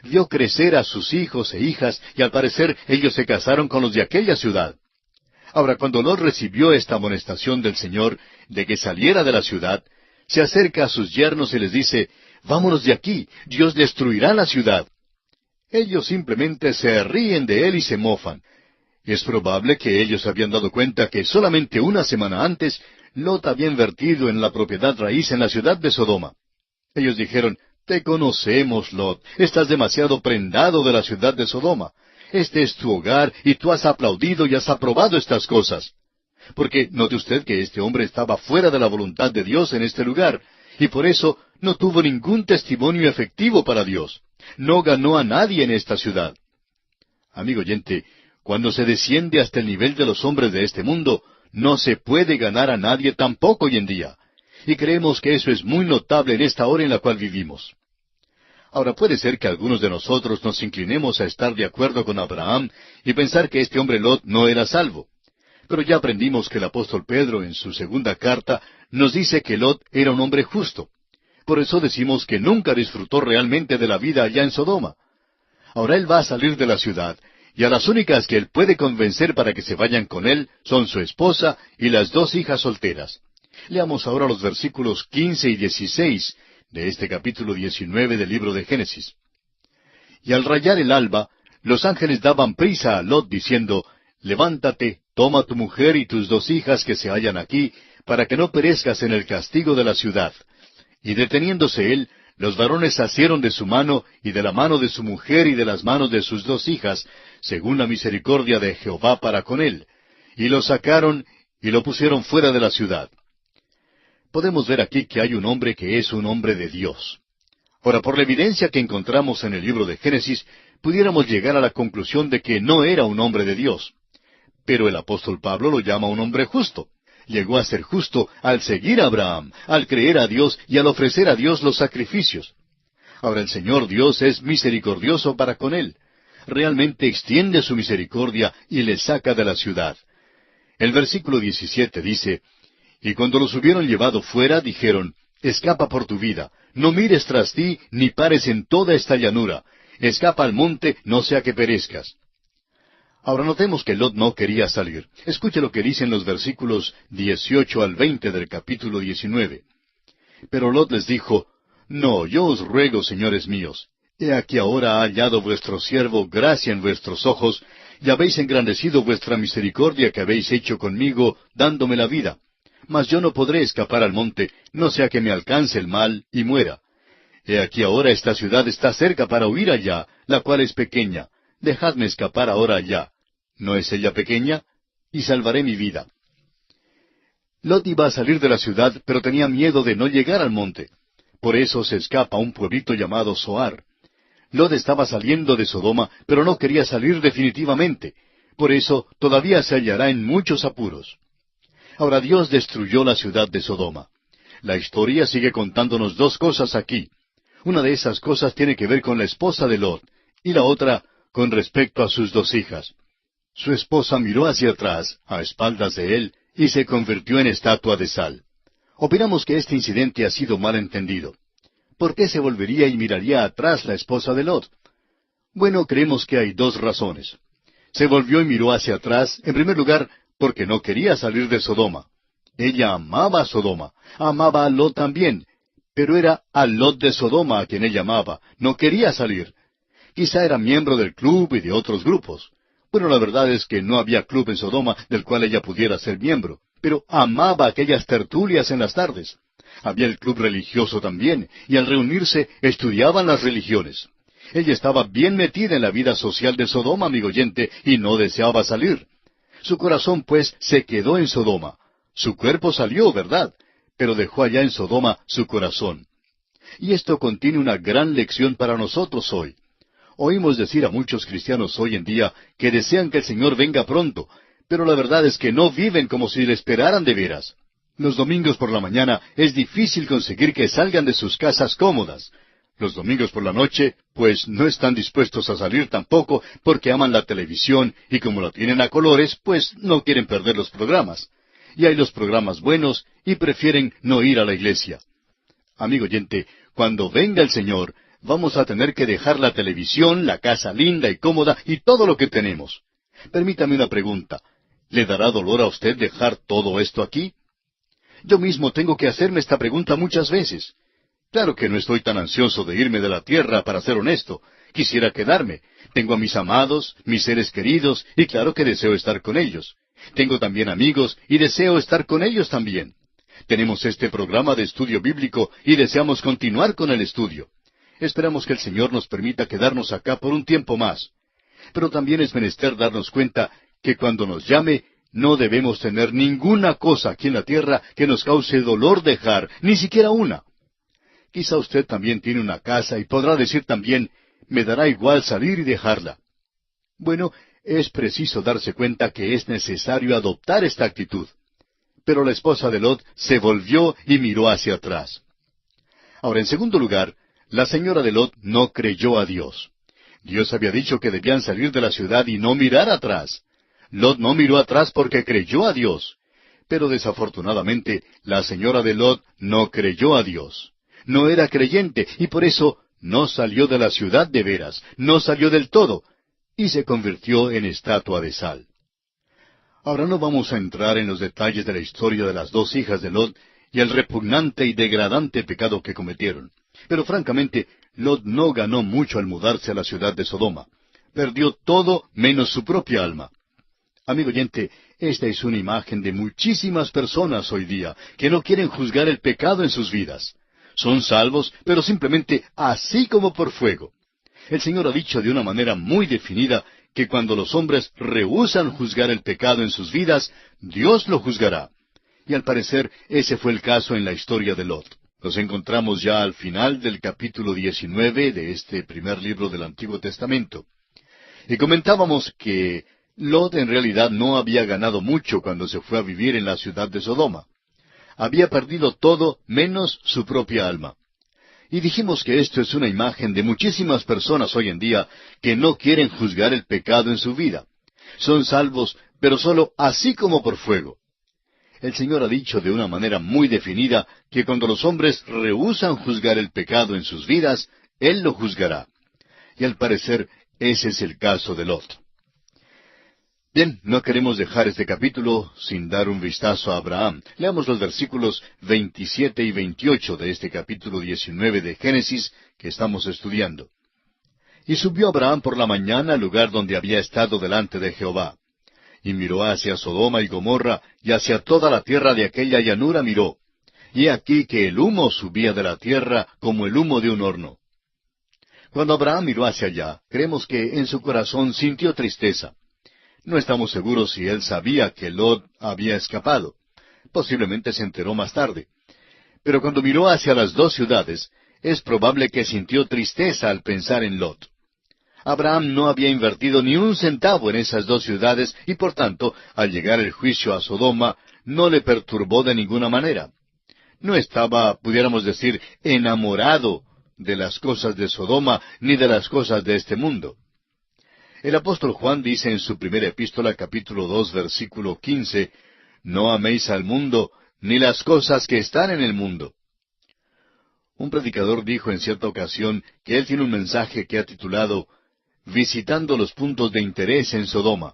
S1: Vio crecer a sus hijos e hijas, y al parecer ellos se casaron con los de aquella ciudad. Ahora, cuando Lot recibió esta amonestación del Señor de que saliera de la ciudad, se acerca a sus yernos y les dice, «Vámonos de aquí, Dios destruirá la ciudad». Ellos simplemente se ríen de él y se mofan. Es probable que ellos habían dado cuenta que solamente una semana antes Lot había invertido en la propiedad raíz en la ciudad de Sodoma. Ellos dijeron, «Te conocemos, Lot, estás demasiado prendado de la ciudad de Sodoma. Este es tu hogar y tú has aplaudido y has aprobado estas cosas». Porque note usted que este hombre estaba fuera de la voluntad de Dios en este lugar, y por eso no tuvo ningún testimonio efectivo para Dios. No ganó a nadie en esta ciudad. Amigo oyente, cuando se desciende hasta el nivel de los hombres de este mundo, no se puede ganar a nadie tampoco hoy en día. Y creemos que eso es muy notable en esta hora en la cual vivimos. Ahora puede ser que algunos de nosotros nos inclinemos a estar de acuerdo con Abraham y pensar que este hombre Lot no era salvo. Pero ya aprendimos que el apóstol Pedro en su segunda carta nos dice que Lot era un hombre justo. Por eso decimos que nunca disfrutó realmente de la vida allá en Sodoma. Ahora él va a salir de la ciudad, y a las únicas que él puede convencer para que se vayan con él son su esposa y las dos hijas solteras. Leamos ahora los versículos 15 y 16 de este capítulo 19 del libro de Génesis. Y al rayar el alba, los ángeles daban prisa a Lot diciendo, «Levántate, toma tu mujer y tus dos hijas que se hallan aquí, para que no perezcas en el castigo de la ciudad». Y deteniéndose él, los varones asieron de su mano y de la mano de su mujer y de las manos de sus dos hijas, según la misericordia de Jehová para con él, y lo sacaron y lo pusieron fuera de la ciudad. Podemos ver aquí que hay un hombre que es un hombre de Dios. Ahora, por la evidencia que encontramos en el libro de Génesis, pudiéramos llegar a la conclusión de que no era un hombre de Dios. Pero el apóstol Pablo lo llama un hombre justo. Llegó a ser justo al seguir a Abraham, al creer a Dios y al ofrecer a Dios los sacrificios. Ahora el Señor Dios es misericordioso para con él. Realmente extiende su misericordia y le saca de la ciudad. El versículo 17 dice, «Y cuando los hubieron llevado fuera, dijeron, escapa por tu vida, no mires tras ti, ni pares en toda esta llanura, escapa al monte, no sea que perezcas». Ahora notemos que Lot no quería salir. Escuche lo que dicen los versículos 18 al 20 del capítulo 19. Pero Lot les dijo, «No, yo os ruego, señores míos, he aquí ahora ha hallado vuestro siervo gracia en vuestros ojos, y habéis engrandecido vuestra misericordia que habéis hecho conmigo, dándome la vida. Mas yo no podré escapar al monte, no sea que me alcance el mal y muera. He aquí ahora esta ciudad está cerca para huir allá, la cual es pequeña. Dejadme escapar ahora allá. ¿No es ella pequeña? Y salvaré mi vida». Lot iba a salir de la ciudad, pero tenía miedo de no llegar al monte. Por eso se escapa a un pueblito llamado Zoar. Lot estaba saliendo de Sodoma, pero no quería salir definitivamente. Por eso todavía se hallará en muchos apuros. Ahora Dios destruyó la ciudad de Sodoma. La historia sigue contándonos dos cosas aquí. Una de esas cosas tiene que ver con la esposa de Lot, y la otra con respecto a sus dos hijas. Su esposa miró hacia atrás, a espaldas de él, y se convirtió en estatua de sal. Opinamos que este incidente ha sido mal entendido. ¿Por qué se volvería y miraría atrás la esposa de Lot? Bueno, creemos que hay dos razones. Se volvió y miró hacia atrás, en primer lugar, porque no quería salir de Sodoma. Ella amaba a Sodoma, amaba a Lot también, pero era a Lot de Sodoma a quien ella amaba, no quería salir. Quizá era miembro del club y de otros grupos. Bueno, la verdad es que no había club en Sodoma del cual ella pudiera ser miembro, pero amaba aquellas tertulias en las tardes. Había el club religioso también, y al reunirse estudiaban las religiones. Ella estaba bien metida en la vida social de Sodoma, amigo oyente, y no deseaba salir. Su corazón, pues, se quedó en Sodoma. Su cuerpo salió, ¿verdad? Pero dejó allá en Sodoma su corazón. Y esto contiene una gran lección para nosotros hoy. Oímos decir a muchos cristianos hoy en día que desean que el Señor venga pronto, pero la verdad es que no viven como si le esperaran de veras. Los domingos por la mañana es difícil conseguir que salgan de sus casas cómodas. Los domingos por la noche, pues no están dispuestos a salir tampoco porque aman la televisión y como la tienen a colores, pues no quieren perder los programas. Y hay los programas buenos y prefieren no ir a la iglesia. Amigo oyente, cuando venga el Señor, vamos a tener que dejar la televisión, la casa linda y cómoda y todo lo que tenemos. Permítame una pregunta. ¿Le dará dolor a usted dejar todo esto aquí? Yo mismo tengo que hacerme esta pregunta muchas veces. Claro que no estoy tan ansioso de irme de la tierra, para ser honesto. Quisiera quedarme. Tengo a mis amados, mis seres queridos, y claro que deseo estar con ellos. Tengo también amigos, y deseo estar con ellos también. Tenemos este programa de estudio bíblico, y deseamos continuar con el estudio. Esperamos que el Señor nos permita quedarnos acá por un tiempo más. Pero también es menester darnos cuenta que cuando nos llame, no debemos tener ninguna cosa aquí en la tierra que nos cause dolor dejar, ni siquiera una. Quizá usted también tiene una casa y podrá decir también, me dará igual salir y dejarla. Bueno, es preciso darse cuenta que es necesario adoptar esta actitud. Pero la esposa de Lot se volvió y miró hacia atrás. Ahora, en segundo lugar, la señora de Lot no creyó a Dios. Dios había dicho que debían salir de la ciudad y no mirar atrás. Lot no miró atrás porque creyó a Dios. Pero desafortunadamente, la señora de Lot no creyó a Dios. No era creyente y por eso no salió de la ciudad de veras, no salió del todo, y se convirtió en estatua de sal. Ahora no vamos a entrar en los detalles de la historia de las dos hijas de Lot y el repugnante y degradante pecado que cometieron. Pero francamente, Lot no ganó mucho al mudarse a la ciudad de Sodoma. Perdió todo menos su propia alma. Amigo oyente, esta es una imagen de muchísimas personas hoy día que no quieren juzgar el pecado en sus vidas. Son salvos, pero simplemente así como por fuego. El Señor ha dicho de una manera muy definida que cuando los hombres rehúsan juzgar el pecado en sus vidas, Dios lo juzgará. Y al parecer ese fue el caso en la historia de Lot. Nos encontramos ya al final del capítulo 19 de este primer libro del Antiguo Testamento. Y comentábamos que Lot en realidad no había ganado mucho cuando se fue a vivir en la ciudad de Sodoma. Había perdido todo menos su propia alma. Y dijimos que esto es una imagen de muchísimas personas hoy en día que no quieren juzgar el pecado en su vida. Son salvos, pero solo así como por fuego. El Señor ha dicho de una manera muy definida que cuando los hombres rehúsan juzgar el pecado en sus vidas, Él lo juzgará. Y al parecer, ese es el caso de Lot. Bien, no queremos dejar este capítulo sin dar un vistazo a Abraham. Leamos los versículos 27 y 28 de este capítulo 19 de Génesis que estamos estudiando. Y subió Abraham por la mañana al lugar donde había estado delante de Jehová. Y miró hacia Sodoma y Gomorra, y hacia toda la tierra de aquella llanura miró. Y he aquí que el humo subía de la tierra como el humo de un horno. Cuando Abraham miró hacia allá, creemos que en su corazón sintió tristeza. No estamos seguros si él sabía que Lot había escapado. Posiblemente se enteró más tarde. Pero cuando miró hacia las dos ciudades, es probable que sintió tristeza al pensar en Lot. Abraham no había invertido ni un centavo en esas dos ciudades y por tanto, al llegar el juicio a Sodoma, no le perturbó de ninguna manera. No estaba, pudiéramos decir, enamorado de las cosas de Sodoma ni de las cosas de este mundo. El apóstol Juan dice en su primera epístola, capítulo 2, versículo 15, «No améis al mundo, ni las cosas que están en el mundo». Un predicador dijo en cierta ocasión que él tiene un mensaje que ha titulado «Visitando los puntos de interés en Sodoma»,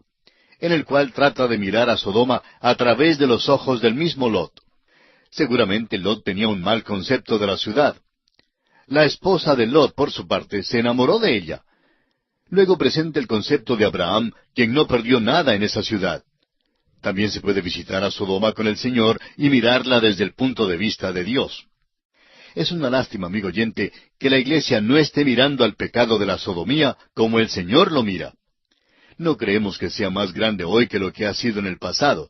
S1: en el cual trata de mirar a Sodoma a través de los ojos del mismo Lot. Seguramente Lot tenía un mal concepto de la ciudad. La esposa de Lot, por su parte, se enamoró de ella. Luego presenta el concepto de Abraham, quien no perdió nada en esa ciudad. También se puede visitar a Sodoma con el Señor y mirarla desde el punto de vista de Dios. Es una lástima, amigo oyente, que la iglesia no esté mirando al pecado de la sodomía como el Señor lo mira. No creemos que sea más grande hoy que lo que ha sido en el pasado.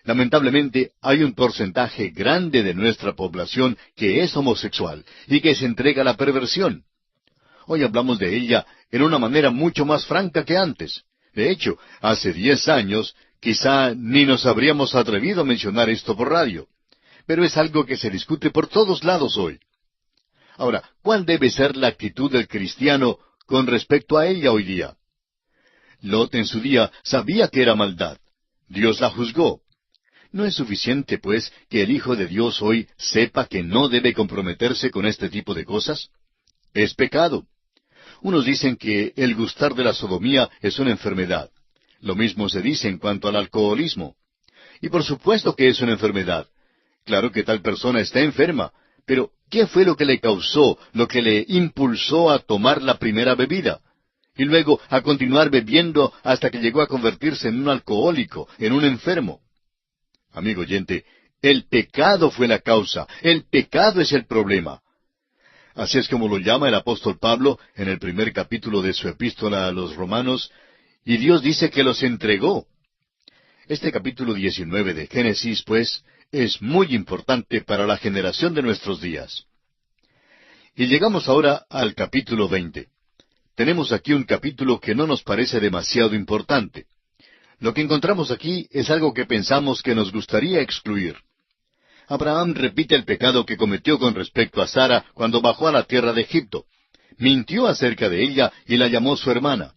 S1: Lamentablemente, hay un porcentaje grande de nuestra población que es homosexual y que se entrega a la perversión. Hoy hablamos de ella en una manera mucho más franca que antes. De hecho, hace 10 años, quizá ni nos habríamos atrevido a mencionar esto por radio. Pero es algo que se discute por todos lados hoy. Ahora, ¿cuál debe ser la actitud del cristiano con respecto a ella hoy día? Lot en su día sabía que era maldad. Dios la juzgó. ¿No es suficiente, pues, que el Hijo de Dios hoy sepa que no debe comprometerse con este tipo de cosas? Es pecado. Unos dicen que el gustar de la sodomía es una enfermedad. Lo mismo se dice en cuanto al alcoholismo. Y por supuesto que es una enfermedad. Claro que tal persona está enferma, pero ¿qué fue lo que le causó, lo que le impulsó a tomar la primera bebida? Y luego a continuar bebiendo hasta que llegó a convertirse en un alcohólico, en un enfermo. Amigo oyente, el pecado fue la causa, el pecado es el problema. Así es como lo llama el apóstol Pablo en el primer capítulo de su epístola a los Romanos, y Dios dice que los entregó. Este capítulo 19 de Génesis, pues, es muy importante para la generación de nuestros días. Y llegamos ahora al capítulo 20. Tenemos aquí un capítulo que no nos parece demasiado importante. Lo que encontramos aquí es algo que pensamos que nos gustaría excluir. Abraham repite el pecado que cometió con respecto a Sara cuando bajó a la tierra de Egipto. Mintió acerca de ella y la llamó su hermana.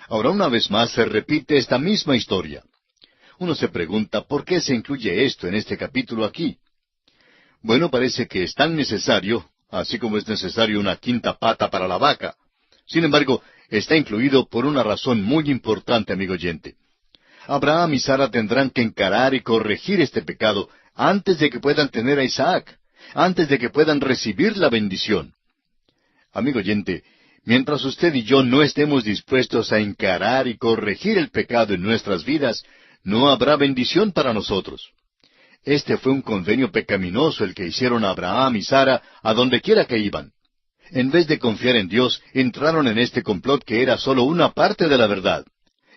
S1: Ahora una vez más se repite esta misma historia. Uno se pregunta por qué se incluye esto en este capítulo aquí. Bueno, parece que es tan necesario, así como es necesario una quinta pata para la vaca. Sin embargo, está incluido por una razón muy importante, amigo oyente. Abraham y Sara tendrán que encarar y corregir este pecado antes de que puedan tener a Isaac, antes de que puedan recibir la bendición. Amigo oyente, mientras usted y yo no estemos dispuestos a encarar y corregir el pecado en nuestras vidas, no habrá bendición para nosotros. Este fue un convenio pecaminoso el que hicieron Abraham y Sara a donde quiera que iban. En vez de confiar en Dios, entraron en este complot que era solo una parte de la verdad.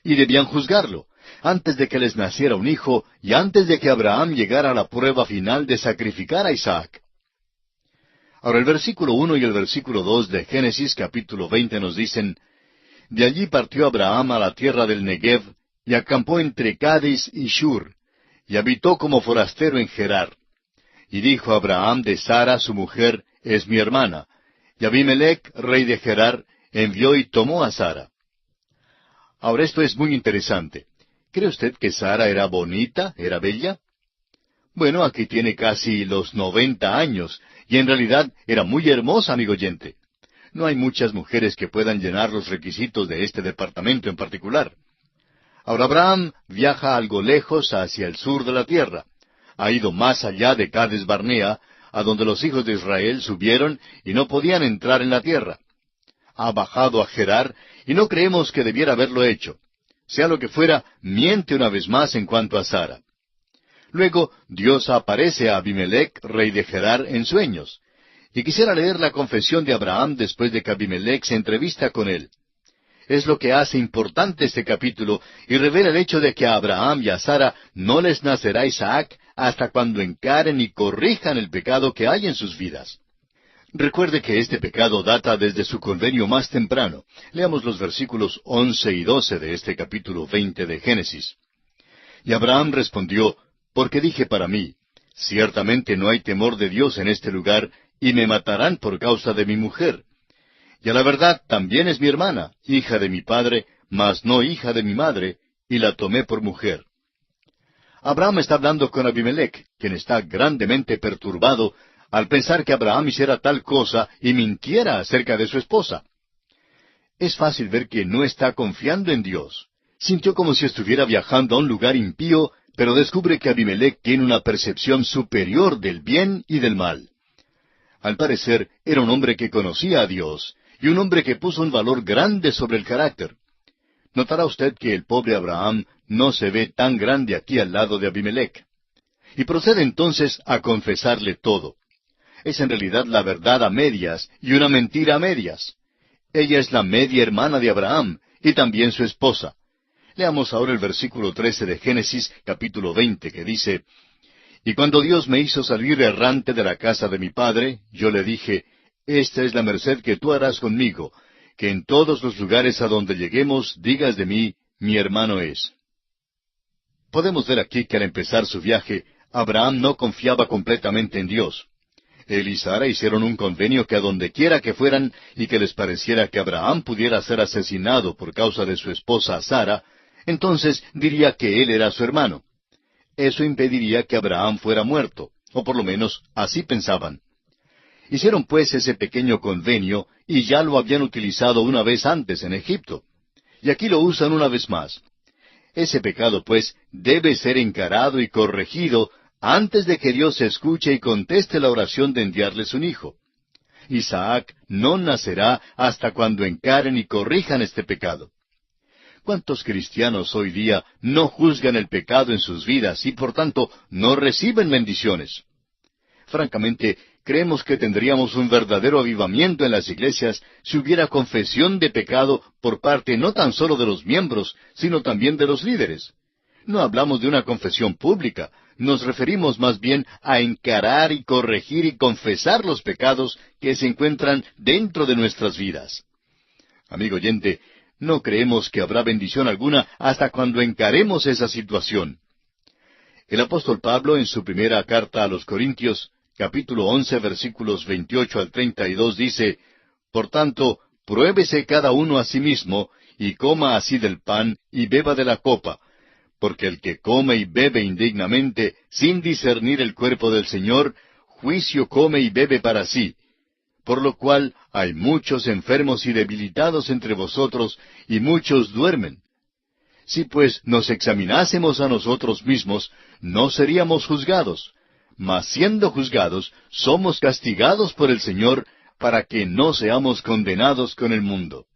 S1: Y debían juzgarlo, antes de que les naciera un hijo y antes de que Abraham llegara a la prueba final de sacrificar a Isaac. Ahora el versículo 1 y el versículo 2 de Génesis capítulo 20 nos dicen, De allí partió Abraham a la tierra del Negev, y acampó entre Cádiz y Shur, y habitó como forastero en Gerar. Y dijo Abraham de Sara su mujer, es mi hermana. Y Abimelech, rey de Gerar, envió y tomó a Sara. Ahora esto es muy interesante. ¿Cree usted que Sara era bonita, era bella? Bueno, aquí tiene casi los 90 años, y en realidad era muy hermosa, amigo oyente. No hay muchas mujeres que puedan llenar los requisitos de este departamento en particular. Ahora Abraham viaja algo lejos hacia el sur de la tierra. Ha ido más allá de Cades Barnea, a donde los hijos de Israel subieron y no podían entrar en la tierra. Ha bajado a Gerar y no creemos que debiera haberlo hecho. Sea lo que fuera, miente una vez más en cuanto a Sara. Luego Dios aparece a Abimelech, rey de Gerar, en sueños. Y quisiera leer la confesión de Abraham después de que Abimelech se entrevista con él. Es lo que hace importante este capítulo y revela el hecho de que a Abraham y a Sara no les nacerá Isaac hasta cuando encaren y corrijan el pecado que hay en sus vidas. Recuerde que este pecado data desde su convenio más temprano. Leamos los versículos 11 y 12 de este capítulo 20 de Génesis. Y Abraham respondió, porque dije para mí, ciertamente no hay temor de Dios en este lugar, y me matarán por causa de mi mujer. Y a la verdad también es mi hermana, hija de mi padre, mas no hija de mi madre, y la tomé por mujer. Abraham está hablando con Abimelech, quien está grandemente perturbado al pensar que Abraham hiciera tal cosa y mintiera acerca de su esposa. Es fácil ver que no está confiando en Dios. Sintió como si estuviera viajando a un lugar impío, pero descubre que Abimelech tiene una percepción superior del bien y del mal. Al parecer, era un hombre que conocía a Dios, y un hombre que puso un valor grande sobre el carácter. Notará usted que el pobre Abraham no se ve tan grande aquí al lado de Abimelech. Y procede entonces a confesarle todo. Es en realidad la verdad a medias y una mentira a medias. Ella es la media hermana de Abraham y también su esposa. Leamos ahora el versículo 13 de Génesis capítulo 20 que dice, Y cuando Dios me hizo salir errante de la casa de mi padre, yo le dije, Esta es la merced que tú harás conmigo, que en todos los lugares a donde lleguemos digas de mí, mi hermano es. Podemos ver aquí que al empezar su viaje, Abraham no confiaba completamente en Dios. Él y Sara hicieron un convenio que a donde quiera que fueran y que les pareciera que Abraham pudiera ser asesinado por causa de su esposa Sara, entonces diría que él era su hermano. Eso impediría que Abraham fuera muerto, o por lo menos así pensaban. Hicieron pues ese pequeño convenio y ya lo habían utilizado una vez antes en Egipto. Y aquí lo usan una vez más. Ese pecado, pues, debe ser encarado y corregido antes de que Dios escuche y conteste la oración de enviarles un hijo. Isaac no nacerá hasta cuando encaren y corrijan este pecado. ¿Cuántos cristianos hoy día no juzgan el pecado en sus vidas y por tanto no reciben bendiciones? Francamente, creemos que tendríamos un verdadero avivamiento en las iglesias si hubiera confesión de pecado por parte no tan solo de los miembros, sino también de los líderes. No hablamos de una confesión pública, nos referimos más bien a encarar y corregir y confesar los pecados que se encuentran dentro de nuestras vidas. Amigo oyente, no creemos que habrá bendición alguna hasta cuando encaremos esa situación. El apóstol Pablo, en su primera carta a los Corintios, capítulo 11, versículos 28 al 32, dice, Por tanto, pruébese cada uno a sí mismo, y coma así del pan, y beba de la copa, porque el que come y bebe indignamente, sin discernir el cuerpo del Señor, juicio come y bebe para sí. Por lo cual hay muchos enfermos y debilitados entre vosotros, y muchos duermen. Si pues nos examinásemos a nosotros mismos, no seríamos juzgados, mas siendo juzgados, somos castigados por el Señor, para que no seamos condenados con el mundo.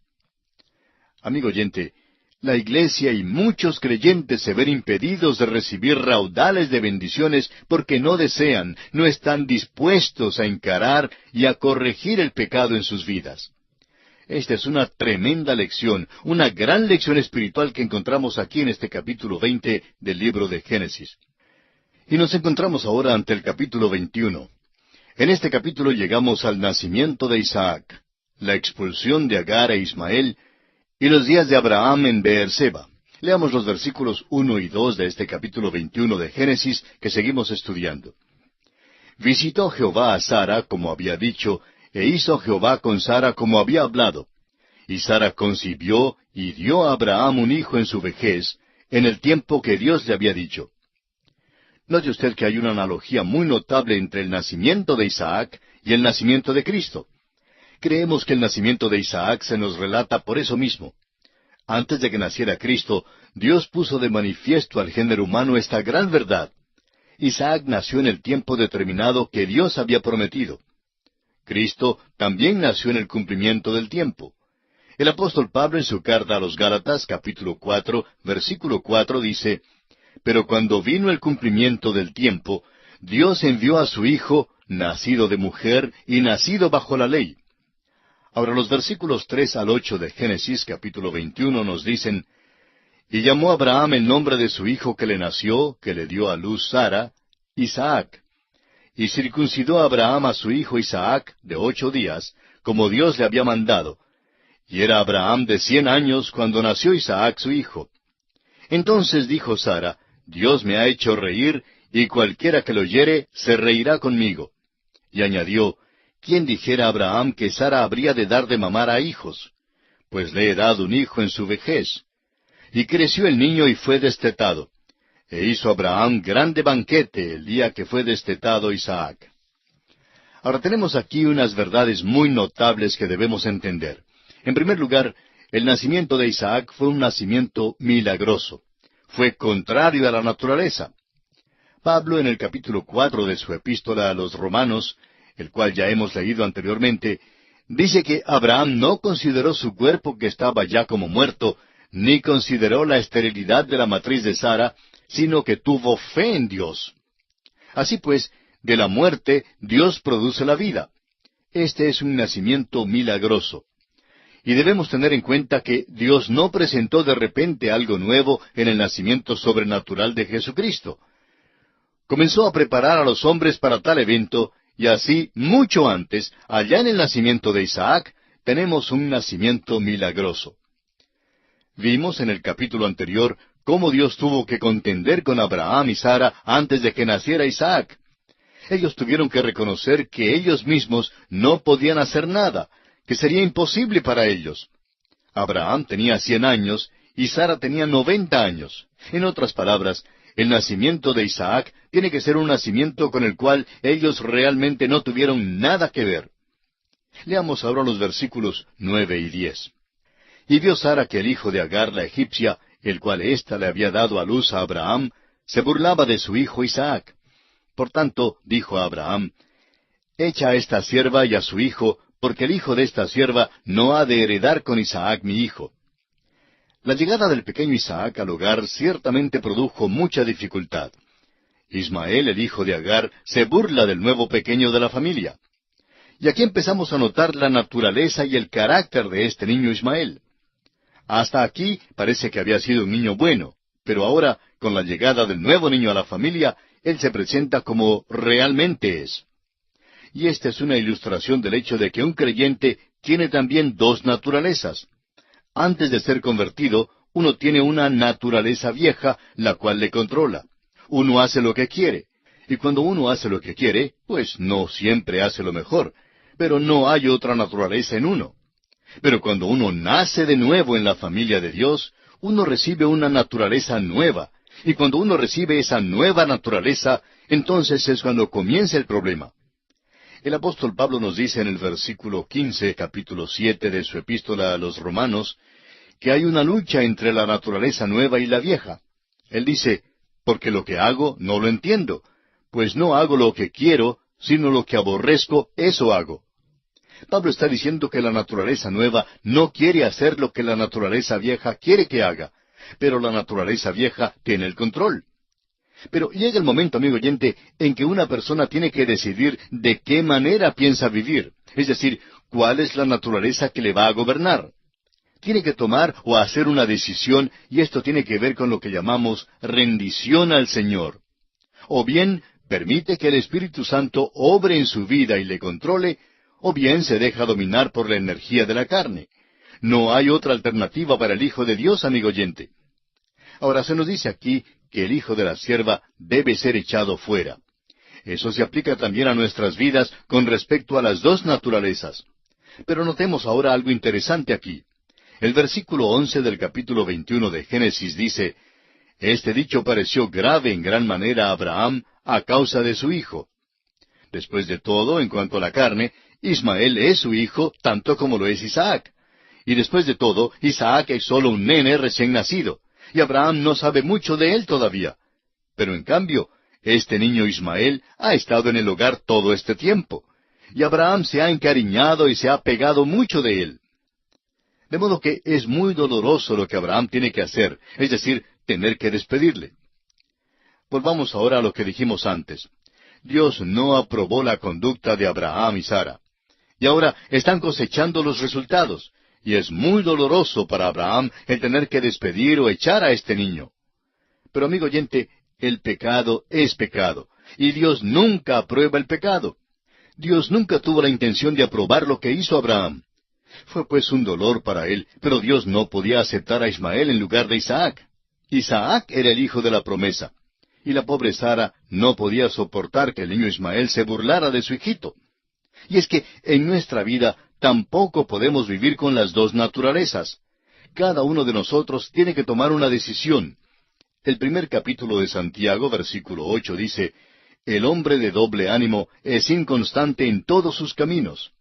S1: Amigo oyente, la iglesia y muchos creyentes se ven impedidos de recibir raudales de bendiciones porque no desean, no están dispuestos a encarar y a corregir el pecado en sus vidas. Esta es una tremenda lección, una gran lección espiritual que encontramos aquí en este capítulo 20 del libro de Génesis. Y nos encontramos ahora ante el capítulo 21. En este capítulo llegamos al nacimiento de Isaac, la expulsión de Agar e Ismael, y los días de Abraham en Beerseba. Leamos los versículos 1 y 2 de este capítulo 21 de Génesis que seguimos estudiando. Visitó Jehová a Sara como había dicho, e hizo Jehová con Sara como había hablado. Y Sara concibió y dio a Abraham un hijo en su vejez, en el tiempo que Dios le había dicho. Note usted que hay una analogía muy notable entre el nacimiento de Isaac y el nacimiento de Cristo. Creemos que el nacimiento de Isaac se nos relata por eso mismo. Antes de que naciera Cristo, Dios puso de manifiesto al género humano esta gran verdad. Isaac nació en el tiempo determinado que Dios había prometido. Cristo también nació en el cumplimiento del tiempo. El apóstol Pablo en su carta a los Gálatas, capítulo 4, versículo 4, dice, Pero cuando vino el cumplimiento del tiempo, Dios envió a su Hijo, nacido de mujer y nacido bajo la ley. Ahora los versículos 3 al 8 de Génesis capítulo 21 nos dicen, Y llamó Abraham el nombre de su hijo que le nació, que le dio a luz Sara, Isaac. Y circuncidó Abraham a su hijo Isaac de 8 días, como Dios le había mandado. Y era Abraham de 100 años cuando nació Isaac su hijo. Entonces dijo Sara, Dios me ha hecho reír, y cualquiera que lo oyere se reirá conmigo. Y añadió, ¿quién dijera a Abraham que Sara habría de dar de mamar a hijos? Pues le he dado un hijo en su vejez. Y creció el niño y fue destetado. E hizo Abraham grande banquete el día que fue destetado Isaac. Ahora tenemos aquí unas verdades muy notables que debemos entender. En primer lugar, el nacimiento de Isaac fue un nacimiento milagroso. Fue contrario a la naturaleza. Pablo, en el capítulo 4 de su epístola a los Romanos, el cual ya hemos leído anteriormente, dice que Abraham no consideró su cuerpo que estaba ya como muerto, ni consideró la esterilidad de la matriz de Sara, sino que tuvo fe en Dios. Así pues, de la muerte Dios produce la vida. Este es un nacimiento milagroso. Y debemos tener en cuenta que Dios no presentó de repente algo nuevo en el nacimiento sobrenatural de Jesucristo. Comenzó a preparar a los hombres para tal evento, y así, mucho antes, allá en el nacimiento de Isaac, tenemos un nacimiento milagroso. Vimos en el capítulo anterior cómo Dios tuvo que contender con Abraham y Sara antes de que naciera Isaac. Ellos tuvieron que reconocer que ellos mismos no podían hacer nada, que sería imposible para ellos. Abraham tenía 100 años y Sara tenía 90 años. En otras palabras, el nacimiento de Isaac tiene que ser un nacimiento con el cual ellos realmente no tuvieron nada que ver. Leamos ahora los versículos 9 y 10. Y vio Sara que el hijo de Agar la egipcia, el cual ésta le había dado a luz a Abraham, se burlaba de su hijo Isaac. Por tanto, dijo a Abraham, echa a esta sierva y a su hijo, porque el hijo de esta sierva no ha de heredar con Isaac mi hijo. La llegada del pequeño Isaac al hogar ciertamente produjo mucha dificultad. Ismael, el hijo de Agar, se burla del nuevo pequeño de la familia. Y aquí empezamos a notar la naturaleza y el carácter de este niño Ismael. Hasta aquí parece que había sido un niño bueno, pero ahora, con la llegada del nuevo niño a la familia, él se presenta como realmente es. Y esta es una ilustración del hecho de que un creyente tiene también dos naturalezas. Antes de ser convertido, uno tiene una naturaleza vieja, la cual le controla. Uno hace lo que quiere. Y cuando uno hace lo que quiere, pues no siempre hace lo mejor. Pero no hay otra naturaleza en uno. Pero cuando uno nace de nuevo en la familia de Dios, uno recibe una naturaleza nueva. Y cuando uno recibe esa nueva naturaleza, entonces es cuando comienza el problema. El apóstol Pablo nos dice en el versículo 15, capítulo 7 de su epístola a los Romanos, que hay una lucha entre la naturaleza nueva y la vieja. Él dice, porque lo que hago no lo entiendo, pues no hago lo que quiero, sino lo que aborrezco, eso hago. Pablo está diciendo que la naturaleza nueva no quiere hacer lo que la naturaleza vieja quiere que haga, pero la naturaleza vieja tiene el control. Pero llega el momento, amigo oyente, en que una persona tiene que decidir de qué manera piensa vivir, es decir, cuál es la naturaleza que le va a gobernar. Tiene que tomar o hacer una decisión, y esto tiene que ver con lo que llamamos rendición al Señor. O bien permite que el Espíritu Santo obre en su vida y le controle, o bien se deja dominar por la energía de la carne. No hay otra alternativa para el Hijo de Dios, amigo oyente. Ahora se nos dice aquí que el hijo de la sierva debe ser echado fuera. Eso se aplica también a nuestras vidas con respecto a las dos naturalezas. Pero notemos ahora algo interesante aquí. El versículo 11 del capítulo 21 de Génesis dice, este dicho pareció grave en gran manera a Abraham a causa de su hijo. Después de todo, en cuanto a la carne, Ismael es su hijo tanto como lo es Isaac. Y después de todo, Isaac es solo un nene recién nacido. Y Abraham no sabe mucho de él todavía. Pero en cambio, este niño Ismael ha estado en el hogar todo este tiempo. Y Abraham se ha encariñado y se ha pegado mucho de él. De modo que es muy doloroso lo que Abraham tiene que hacer, es decir, tener que despedirle. Volvamos ahora a lo que dijimos antes. Dios no aprobó la conducta de Abraham y Sara. Y ahora están cosechando los resultados. Y es muy doloroso para Abraham el tener que despedir o echar a este niño. Pero amigo oyente, el pecado es pecado, y Dios nunca aprueba el pecado. Dios nunca tuvo la intención de aprobar lo que hizo Abraham. Fue pues un dolor para él, pero Dios no podía aceptar a Ismael en lugar de Isaac. Isaac era el hijo de la promesa, y la pobre Sara no podía soportar que el niño Ismael se burlara de su hijito. Y es que en nuestra vida tampoco podemos vivir con las dos naturalezas. Cada uno de nosotros tiene que tomar una decisión. El primer capítulo de Santiago, versículo 8, dice, el hombre de doble ánimo es inconstante en todos sus caminos.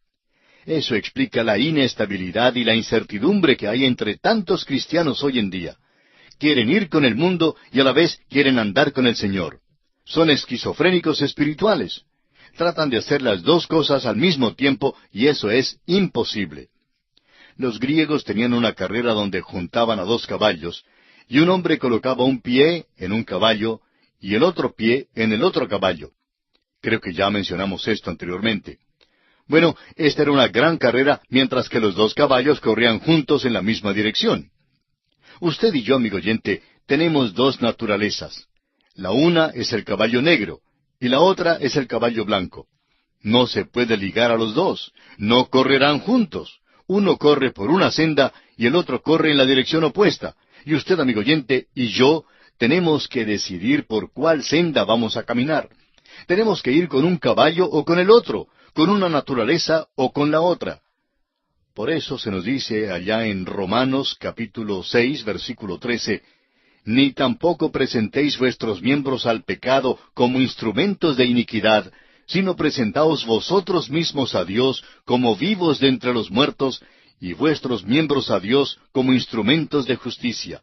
S1: Eso explica la inestabilidad y la incertidumbre que hay entre tantos cristianos hoy en día. Quieren ir con el mundo y a la vez quieren andar con el Señor. Son esquizofrénicos espirituales. Tratan de hacer las dos cosas al mismo tiempo y eso es imposible. Los griegos tenían una carrera donde juntaban a dos caballos y un hombre colocaba un pie en un caballo y el otro pie en el otro caballo. Creo que ya mencionamos esto anteriormente. Bueno, esta era una gran carrera mientras que los dos caballos corrían juntos en la misma dirección. Usted y yo, amigo oyente, tenemos dos naturalezas. La una es el caballo negro y la otra es el caballo blanco. No se puede ligar a los dos, no correrán juntos. Uno corre por una senda y el otro corre en la dirección opuesta. Y usted, amigo oyente, y yo tenemos que decidir por cuál senda vamos a caminar. Tenemos que ir con un caballo o con el otro, con una naturaleza o con la otra. Por eso se nos dice allá en Romanos capítulo 6, versículo 13, ni tampoco presentéis vuestros miembros al pecado como instrumentos de iniquidad, sino presentaos vosotros mismos a Dios como vivos de entre los muertos, y vuestros miembros a Dios como instrumentos de justicia.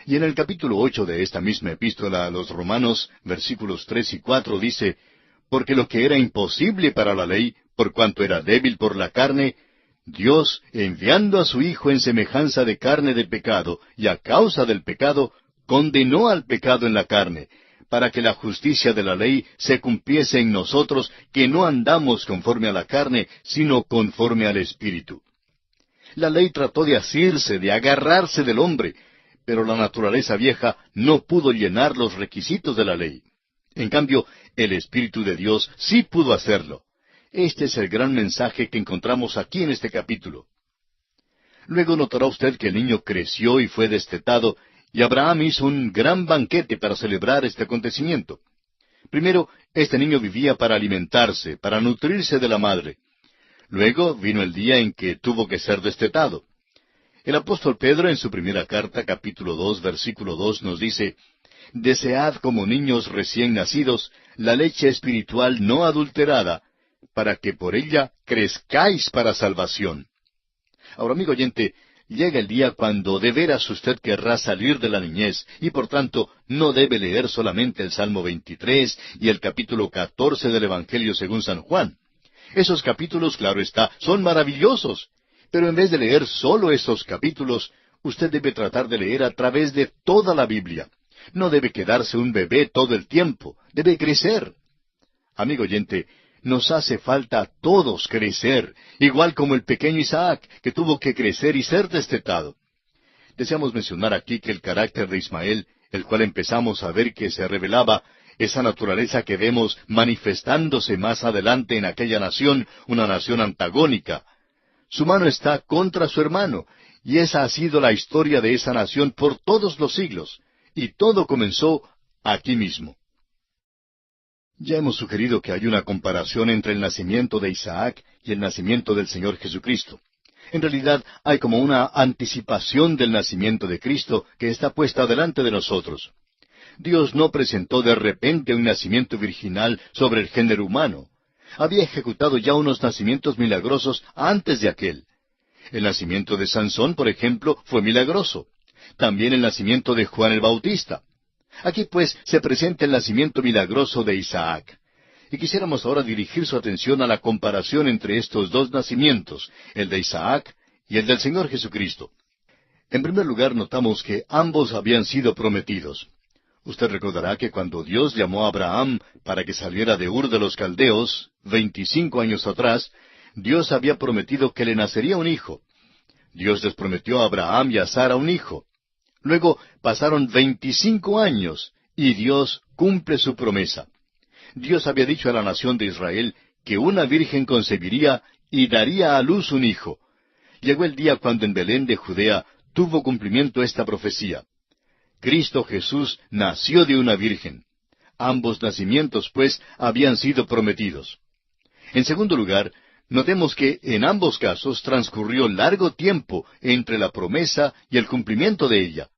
S1: Y en el capítulo 8 de esta misma epístola a los Romanos, versículos 3 y 4 dice, porque lo que era imposible para la ley, por cuanto era débil por la carne, Dios, enviando a su Hijo en semejanza de carne de pecado, y a causa del pecado, condenó al pecado en la carne, para que la justicia de la ley se cumpliese en nosotros, que no andamos conforme a la carne, sino conforme al Espíritu. La ley trató de asirse, de agarrarse del hombre, pero la naturaleza vieja no pudo llenar los requisitos de la ley. En cambio, el Espíritu de Dios sí pudo hacerlo. Este es el gran mensaje que encontramos aquí en este capítulo. Luego notará usted que el niño creció y fue destetado, y Abraham hizo un gran banquete para celebrar este acontecimiento. Primero, este niño vivía para alimentarse, para nutrirse de la madre. Luego vino el día en que tuvo que ser destetado. El apóstol Pedro en su primera carta, capítulo 2, versículo 2, nos dice, desead como niños recién nacidos la leche espiritual no adulterada, para que por ella crezcáis para salvación. Ahora, amigo oyente, llega el día cuando de veras usted querrá salir de la niñez, y por tanto no debe leer solamente el Salmo 23 y el capítulo 14 del Evangelio según San Juan. Esos capítulos, claro está, son maravillosos, pero en vez de leer solo esos capítulos, usted debe tratar de leer a través de toda la Biblia. No debe quedarse un bebé todo el tiempo, debe crecer. Amigo oyente, nos hace falta a todos crecer, igual como el pequeño Isaac, que tuvo que crecer y ser destetado. Deseamos mencionar aquí que el carácter de Ismael, el cual empezamos a ver que se revelaba, esa naturaleza que vemos manifestándose más adelante en aquella nación, una nación antagónica. Su mano está contra su hermano, y esa ha sido la historia de esa nación por todos los siglos, y todo comenzó aquí mismo. Ya hemos sugerido que hay una comparación entre el nacimiento de Isaac y el nacimiento del Señor Jesucristo. En realidad hay como una anticipación del nacimiento de Cristo que está puesta delante de nosotros. Dios no presentó de repente un nacimiento virginal sobre el género humano. Había ejecutado ya unos nacimientos milagrosos antes de aquel. El nacimiento de Sansón, por ejemplo, fue milagroso. También el nacimiento de Juan el Bautista. Aquí pues se presenta el nacimiento milagroso de Isaac. Y quisiéramos ahora dirigir su atención a la comparación entre estos dos nacimientos, el de Isaac y el del Señor Jesucristo. En primer lugar, notamos que ambos habían sido prometidos. Usted recordará que cuando Dios llamó a Abraham para que saliera de Ur de los Caldeos, 25 años atrás, Dios había prometido que le nacería un hijo. Dios les prometió a Abraham y a Sara un hijo. Luego pasaron 25 años y Dios cumple su promesa. Dios había dicho a la nación de Israel que una virgen concebiría y daría a luz un hijo. Llegó el día cuando en Belén de Judea tuvo cumplimiento esta profecía. Cristo Jesús nació de una virgen. Ambos nacimientos, pues, habían sido prometidos. En segundo lugar, notemos que en ambos casos transcurrió largo tiempo entre la promesa y el cumplimiento de ella.